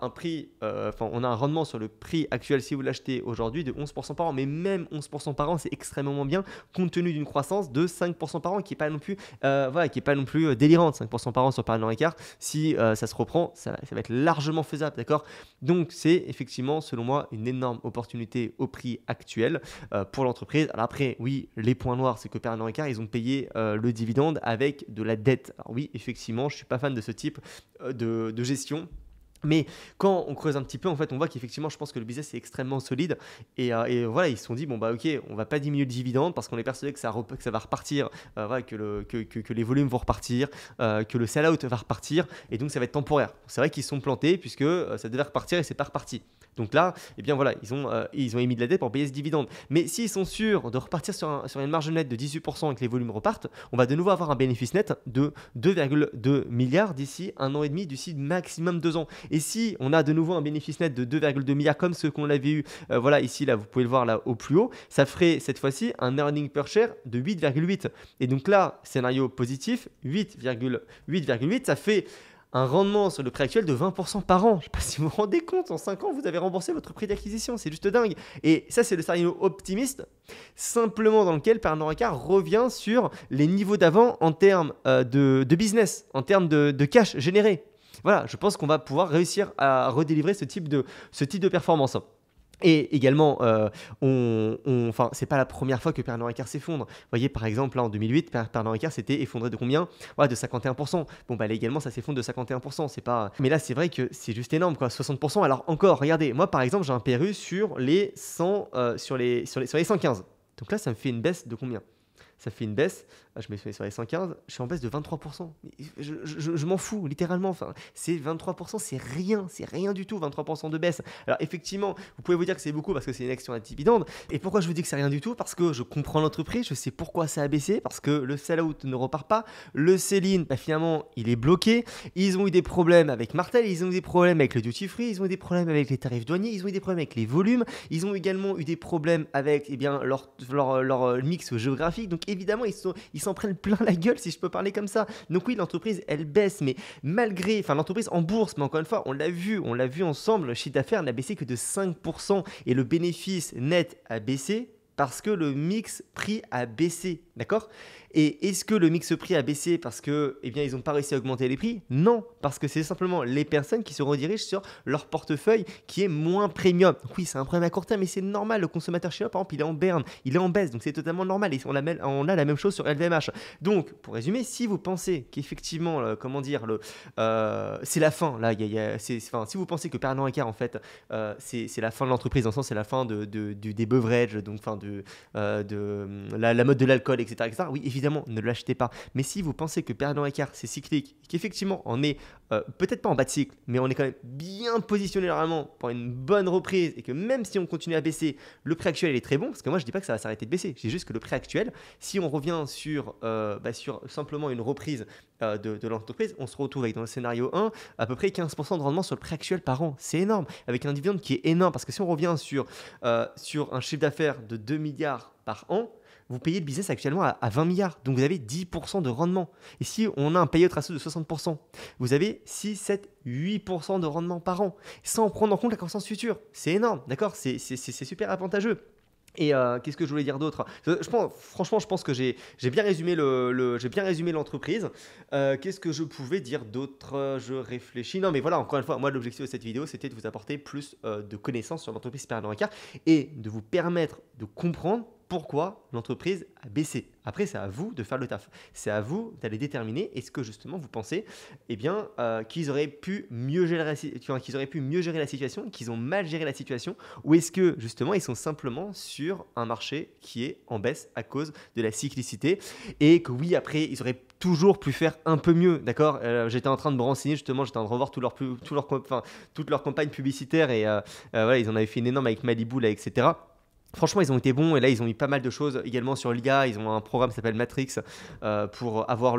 un rendement sur le prix actuel, si vous l'achetez aujourd'hui, de 11% par an, mais même 11% par an, c'est extrêmement bien compte tenu d'une croissance de 5% par an qui n'est pas non plus délirante. 5% par an sur Pernod Ricard, si ça se reprend, ça va être largement faisable, d'accord? Donc c'est effectivement selon moi une énorme opportunité au prix actuel pour l'entreprise. Alors après, oui, les points noirs, c'est que Pernod Ricard, ils ont payé le dividende avec de la dette. Alors oui, effectivement, je ne suis pas fan de ce type de gestion. Mais quand on creuse un petit peu, en fait, on voit qu'effectivement, je pense que le business est extrêmement solide. Et voilà, ils se sont dit, bon, bah ok, on va pas diminuer le dividende parce qu'on est persuadé que ça va repartir, que les volumes vont repartir, que le sell-out va repartir. Et donc, ça va être temporaire. C'est vrai qu'ils se sont plantés puisque ça devait repartir et c'est pas reparti. Donc là, eh bien voilà, ils ont émis de la dette pour payer ce dividende. Mais s'ils sont sûrs de repartir sur une marge nette de 18% et que les volumes repartent, on va de nouveau avoir un bénéfice net de 2,2 milliards d'ici 1 an et demi, d'ici maximum 2 ans. Et si on a de nouveau un bénéfice net de 2,2 milliards comme ce qu'on avait eu, voilà, ici, là, vous pouvez le voir là au plus haut, ça ferait cette fois-ci un earning per share de 8,8. Et donc là, scénario positif, 8,8, ça fait un rendement sur le prix actuel de 20% par an. Je ne sais pas si vous vous rendez compte, en 5 ans, vous avez remboursé votre prix d'acquisition. C'est juste dingue. Et ça, c'est le scénario optimiste, simplement dans lequel Pernod Ricard revient sur les niveaux d'avant en termes de business, en termes de cash généré. Voilà, je pense qu'on va pouvoir réussir à redélivrer ce type de performance. Et également, enfin, c'est pas la première fois que Pernod Ricard s'effondre. Vous voyez, par exemple, là, en 2008, Pernod Ricard s'était effondré de combien? Ouais, de 51%. Bon, bah là également, ça s'effondre de 51%. C'est pas... Mais là, c'est vrai que c'est juste énorme, quoi. 60%. Alors encore, regardez, moi, par exemple, j'ai un PRU sur les 100, sur les 115. Donc là, ça me fait une baisse de combien? Ça fait une baisse, je mets sur les 115, je suis en baisse de 23%. Je m'en fous, littéralement. Enfin, c'est 23%, c'est rien du tout, 23% de baisse. Alors effectivement, vous pouvez vous dire que c'est beaucoup parce que c'est une action à dividende. Et pourquoi je vous dis que c'est rien du tout? Parce que je comprends l'entreprise, je sais pourquoi ça a baissé, parce que le sell-out ne repart pas. Le sell-in, bah, finalement, il est bloqué. Ils ont eu des problèmes avec Martell, ils ont eu des problèmes avec le duty-free, ils ont eu des problèmes avec les tarifs douaniers, ils ont eu des problèmes avec les volumes, ils ont également eu des problèmes avec leur mix géographique. Donc évidemment, ils s'en prennent plein la gueule, si je peux parler comme ça. Donc oui, l'entreprise, elle baisse, mais malgré, enfin l'entreprise en bourse, mais encore une fois, on l'a vu ensemble, le chiffre d'affaires n'a baissé que de 5% et le bénéfice net a baissé parce que le mix prix a baissé, d'accord? Et est-ce que le mix prix a baissé parce que, eh bien, ils n'ont pas réussi à augmenter les prix? Non, parce que c'est simplement les personnes qui se redirigent sur leur portefeuille qui est moins premium. Donc oui, c'est un problème à court terme, mais c'est normal. Le consommateur chinois, par exemple, il est en berne, il est en baisse, donc c'est totalement normal. Et on a la même chose sur LVMH. Donc, pour résumer, si vous pensez qu'effectivement, c'est la fin, là, si vous pensez que Pernod Ricard, en fait, c'est la fin de l'entreprise, dans le sens, c'est la fin des beverages, donc, enfin, la mode de l'alcool, etc., oui, évidemment, ne l'achetez pas. Mais si vous pensez que Pernod Ricard, c'est cyclique, qu'effectivement, on est peut-être pas en bas de cycle, mais on est quand même bien positionné normalement pour une bonne reprise et que même si on continue à baisser, le prix actuel est très bon, parce que moi, je dis pas que ça va s'arrêter de baisser. Je dis juste que le prix actuel, si on revient sur simplement une reprise de l'entreprise, on se retrouve avec, dans le scénario 1, à peu près 15% de rendement sur le prix actuel par an. C'est énorme, avec un dividende qui est énorme, parce que si on revient sur un chiffre d'affaires de 2 milliards par an, vous payez le business actuellement à 20 milliards. Donc vous avez 10% de rendement. Et si on a un payout ratio de 60%, vous avez 6, 7, 8% de rendement par an, sans prendre en compte la croissance future. C'est énorme, d'accord? C'est super avantageux. Et qu'est-ce que je voulais dire d'autre? Franchement, je pense que j'ai bien résumé l'entreprise. Qu'est-ce que je pouvais dire d'autre? Je réfléchis. Non, mais voilà, encore une fois, moi, l'objectif de cette vidéo, c'était de vous apporter plus de connaissances sur l'entreprise Pernod Ricard et de vous permettre de comprendre pourquoi l'entreprise a baissé. Après, c'est à vous de faire le taf. C'est à vous d'aller déterminer est-ce que justement vous pensez qu'ils auraient pu mieux gérer la situation, qu'ils ont mal géré la situation, ou est-ce que justement ils sont simplement sur un marché qui est en baisse à cause de la cyclicité et que oui, après, ils auraient toujours pu faire un peu mieux, d'accord? J'étais en train de me renseigner justement, j'étais en train de revoir toute leur campagne publicitaire et voilà, ils en avaient fait une énorme avec Malibu là, etc. Franchement, ils ont été bons et là, ils ont mis pas mal de choses également sur l'IA. Ils ont un programme qui s'appelle Matrix pour avoir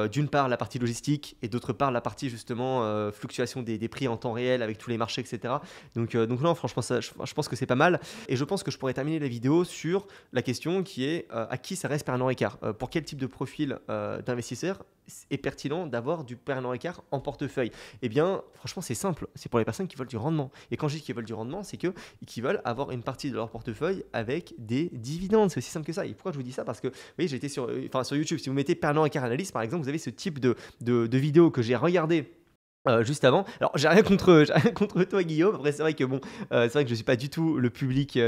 d'une part la partie logistique et d'autre part la partie justement fluctuation des prix en temps réel avec tous les marchés, etc. Donc non, franchement, je pense que c'est pas mal. Et je pense que je pourrais terminer la vidéo sur la question qui est à qui ça reste Pernod Ricard? Pour quel type de profil d'investisseur est pertinent d'avoir du Pernod Ricard en portefeuille? Eh bien, franchement, c'est simple. C'est pour les personnes qui veulent du rendement. Et quand je dis qu'ils veulent du rendement, c'est qu'ils veulent avoir une partie de leur portefeuille avec des dividendes. C'est aussi simple que ça. Et pourquoi je vous dis ça? Parce que, vous voyez, j'étais sur YouTube. Si vous mettez Pernod Ricard Analyse, par exemple, vous avez ce type de vidéo que j'ai regardé juste avant. Alors, j'ai rien contre toi, Guillaume. Après, c'est vrai que c'est vrai que je suis pas du tout le public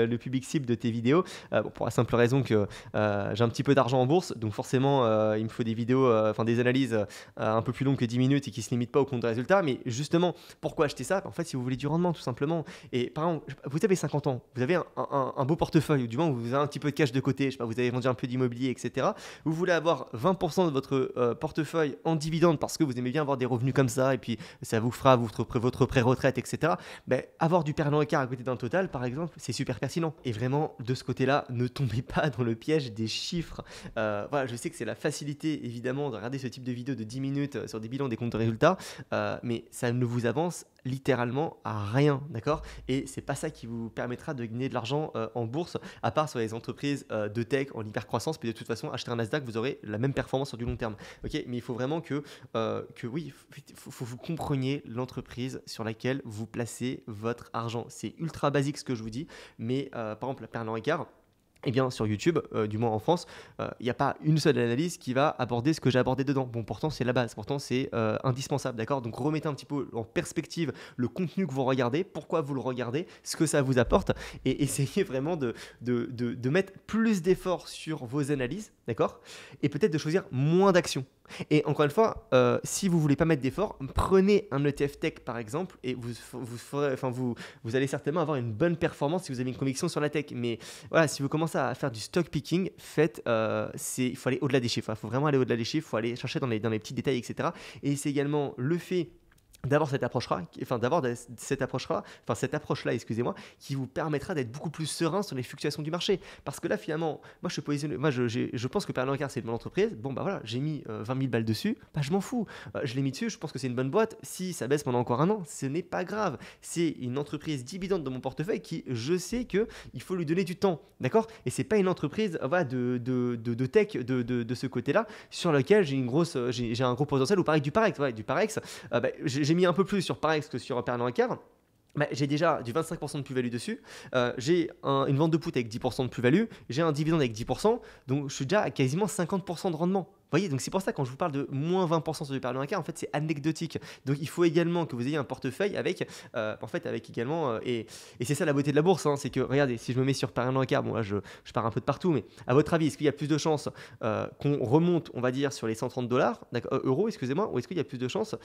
cible de tes vidéos. Pour la simple raison que j'ai un petit peu d'argent en bourse, donc forcément, il me faut des vidéos, des analyses un peu plus longues que 10 minutes et qui se limitent pas au compte de résultat. Mais justement, pourquoi acheter ça? En fait, si vous voulez du rendement, tout simplement. Et par exemple, vous avez 50 ans, vous avez un beau portefeuille, ou du moins vous avez un petit peu de cash de côté. Je sais pas, vous avez vendu un peu d'immobilier, etc. Vous voulez avoir 20% de votre portefeuille en dividende parce que vous aimez bien avoir des revenus comme ça, et puis ça vous fera votre pré-retraite, etc. Avoir du Pernod Ricard à côté d'un Total, par exemple, c'est super pertinent. Et vraiment, de ce côté-là, ne tombez pas dans le piège des chiffres. Voilà, je sais que c'est la facilité, évidemment, de regarder ce type de vidéo de 10 minutes sur des bilans, des comptes de résultats, mais ça ne vous avance littéralement à rien, d'accord? Et c'est pas ça qui vous permettra de gagner de l'argent en bourse, à part sur les entreprises de tech en hyper croissance. Puis de toute façon, acheter un Nasdaq, vous aurez la même performance sur du long terme. Ok, mais il faut vraiment que oui, faut que vous compreniez l'entreprise sur laquelle vous placez votre argent. C'est ultra basique ce que je vous dis, mais par exemple, Pernod Ricard. Eh bien, sur YouTube, du moins en France, il n'y a pas une seule analyse qui va aborder ce que j'ai abordé dedans. Bon, pourtant, c'est la base, pourtant, c'est indispensable, d'accord? Donc, remettez un petit peu en perspective le contenu que vous regardez, pourquoi vous le regardez, ce que ça vous apporte, et essayez vraiment de mettre plus d'efforts sur vos analyses, d'accord? Et peut-être de choisir moins d'actions. Et encore une fois, si vous voulez pas mettre d'efforts, prenez un ETF Tech par exemple, et vous allez certainement avoir une bonne performance si vous avez une conviction sur la tech. Mais voilà, si vous commencez à faire du stock picking, il faut aller au-delà des chiffres. Il faut vraiment aller au-delà des chiffres, il faut aller chercher dans les petits détails, etc. Et c'est également le fait d'avoir cette approche-là, excusez-moi, qui vous permettra d'être beaucoup plus serein sur les fluctuations du marché. Parce que là, finalement, moi, je suis positionné, je pense que Pernod Ricard, c'est une bonne entreprise. Bon, bah voilà, j'ai mis 20 000 balles dessus, bah je m'en fous. Je l'ai mis dessus, je pense que c'est une bonne boîte. Si ça baisse pendant encore un an, ce n'est pas grave. C'est une entreprise dividende de mon portefeuille qui, je sais qu'il faut lui donner du temps, d'accord? Et c'est pas une entreprise de tech de ce côté-là sur laquelle j'ai un gros potentiel, ou pareil du Parex. Ouais, du Parex, j'ai mis un peu plus sur Parex que sur Pernod Ricard. Bah, j'ai déjà du 25% de plus-value dessus, j'ai une vente de put avec 10% de plus-value, j'ai un dividende avec 10%, donc je suis déjà à quasiment 50% de rendement. Vous voyez, donc c'est pour ça quand je vous parle de moins 20% sur du Pernod Ricard, en fait c'est anecdotique. Donc il faut également que vous ayez un portefeuille avec également, et c'est ça la beauté de la bourse, hein, c'est que regardez, si je me mets sur Pernod Ricard, bon là je pars un peu de partout, mais à votre avis, est-ce qu'il y a plus de chances qu'on remonte, on va dire, sur les 130 euros, excusez-moi, ou est-ce qu'il y a plus de chances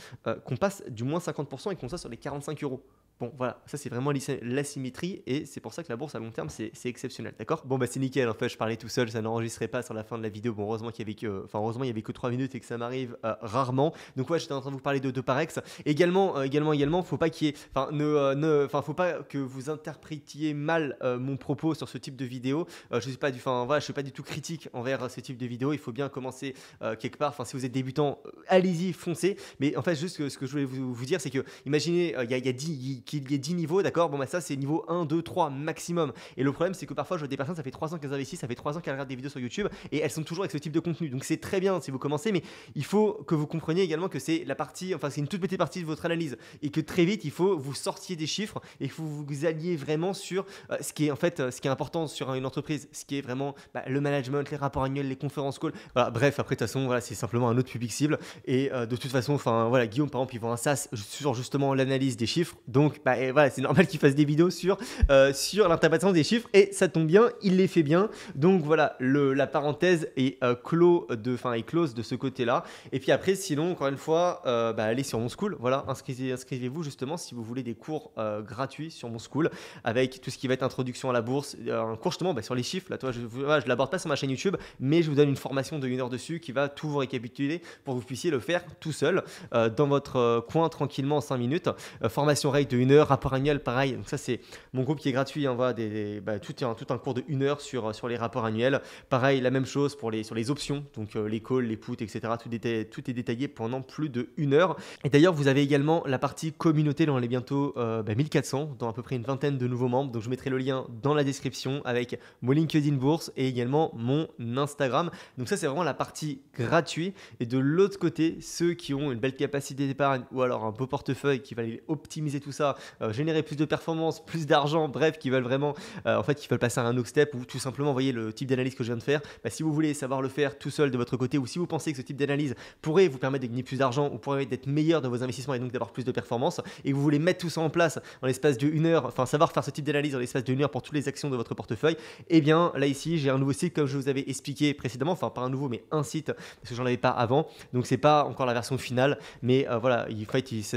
qu'on passe du moins 50% et qu'on soit sur les 45 euros? Bon, voilà, ça c'est vraiment l'asymétrie, et c'est pour ça que la bourse à long terme c'est exceptionnel, d'accord? Bon, bah c'est nickel, en fait, je parlais tout seul, ça n'enregistrait pas sur la fin de la vidéo. Bon, heureusement il y avait que 3 minutes et que ça m'arrive rarement. Donc, ouais, j'étais en train de vous parler de Parex. Également, faut pas qu'il y ait, faut pas que vous interprétiez mal mon propos sur ce type de vidéo. Je suis pas du tout critique envers ce type de vidéo. Il faut bien commencer quelque part. Enfin, si vous êtes débutant, allez-y, foncez. Mais en fait, juste ce que je voulais vous dire, c'est que imaginez, il y a 10 niveaux, d'accord? Bon, bah ça, c'est niveau 1, 2, 3 maximum. Et le problème, c'est que parfois, je vois des personnes, ça fait 3 ans qu'elles investissent, ça fait 3 ans qu'elles regardent des vidéos sur YouTube, et elles sont toujours avec ce type de contenu. Donc, c'est très bien si vous commencez, mais il faut que vous compreniez également que c'est une toute petite partie de votre analyse, et que très vite, il faut vous sortiez des chiffres et que vous alliez vraiment sur ce qui est important sur une entreprise, ce qui est vraiment le management, les rapports annuels, les conférences calls. Voilà, bref, après, de toute façon, voilà, c'est simplement un autre public cible. Et de toute façon, Guillaume, par exemple, il vend un SaaS sur justement l'analyse des chiffres. Donc, voilà, c'est normal qu'il fasse des vidéos sur l'interprétation des chiffres, et ça tombe bien, il les fait bien. Donc voilà, la parenthèse est close de ce côté-là. Et puis après, sinon, encore une fois, allez sur mon school. Voilà, inscrivez-vous justement si vous voulez des cours gratuits sur mon school, avec tout ce qui va être introduction à la bourse, un cours justement sur les chiffres. Là, toi, je ne l'aborde pas sur ma chaîne YouTube, mais je vous donne une formation de 1 heure dessus qui va tout vous récapituler pour que vous puissiez le faire tout seul dans votre coin tranquillement en 5 minutes. Formation rate de 1 heure, rapport annuel, pareil. Donc ça, c'est mon groupe qui est gratuit. Hein, voilà, tout un cours de 1 heure sur les rapports annuels. Pareil, la même chose sur les options, donc les calls, les puts, etc. Tout est détaillé pendant plus de 1 heure. Et d'ailleurs, vous avez également la partie communauté, dont on est bientôt 1400, dans à peu près une vingtaine de nouveaux membres. Donc je mettrai le lien dans la description avec mon LinkedIn Bourse et également mon Instagram. Donc ça, c'est vraiment la partie gratuite. Et de l'autre côté, ceux qui ont une belle capacité d'épargne ou alors un beau portefeuille qui va aller optimiser tout ça, générer plus de performance, plus d'argent, bref, qui veulent vraiment qui veulent passer à un autre step, ou tout simplement, voyez le type d'analyse que je viens de faire. Si vous voulez savoir le faire tout seul de votre côté, ou si vous pensez que ce type d'analyse pourrait vous permettre de gagner plus d'argent ou pourrait d'être meilleur dans vos investissements et donc d'avoir plus de performance, et que vous voulez mettre tout ça en place en l'espace de 1 heure, savoir faire ce type d'analyse en l'espace de 1 heure pour toutes les actions de votre portefeuille, et bien là ici j'ai un nouveau site comme je vous avais expliqué précédemment, pas un nouveau mais un site, parce que j'en avais pas avant, donc c'est pas encore la version finale, mais voilà,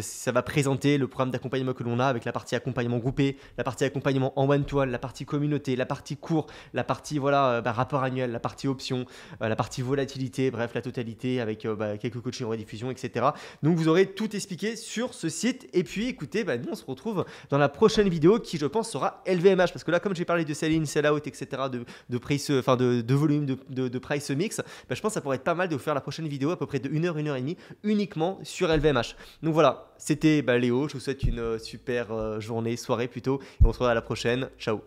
ça va présenter le programme d'accompagnement que que l'on a avec la partie accompagnement groupé, la partie accompagnement en one-to-one, la partie communauté, la partie cours, la partie rapport annuel, la partie option, la partie volatilité, bref, la totalité avec quelques coachings en rediffusion, etc. Donc vous aurez tout expliqué sur ce site. Et puis écoutez, nous on se retrouve dans la prochaine vidéo qui je pense sera LVMH, parce que là comme j'ai parlé de sell-in, sell-out, etc., de price, de volume, de price mix, je pense que ça pourrait être pas mal de vous faire la prochaine vidéo à peu près de 1 heure, 1 heure et demie uniquement sur LVMH. Donc voilà, c'était Léo, je vous souhaite une super journée, soirée plutôt, et on se revoit à la prochaine. Ciao.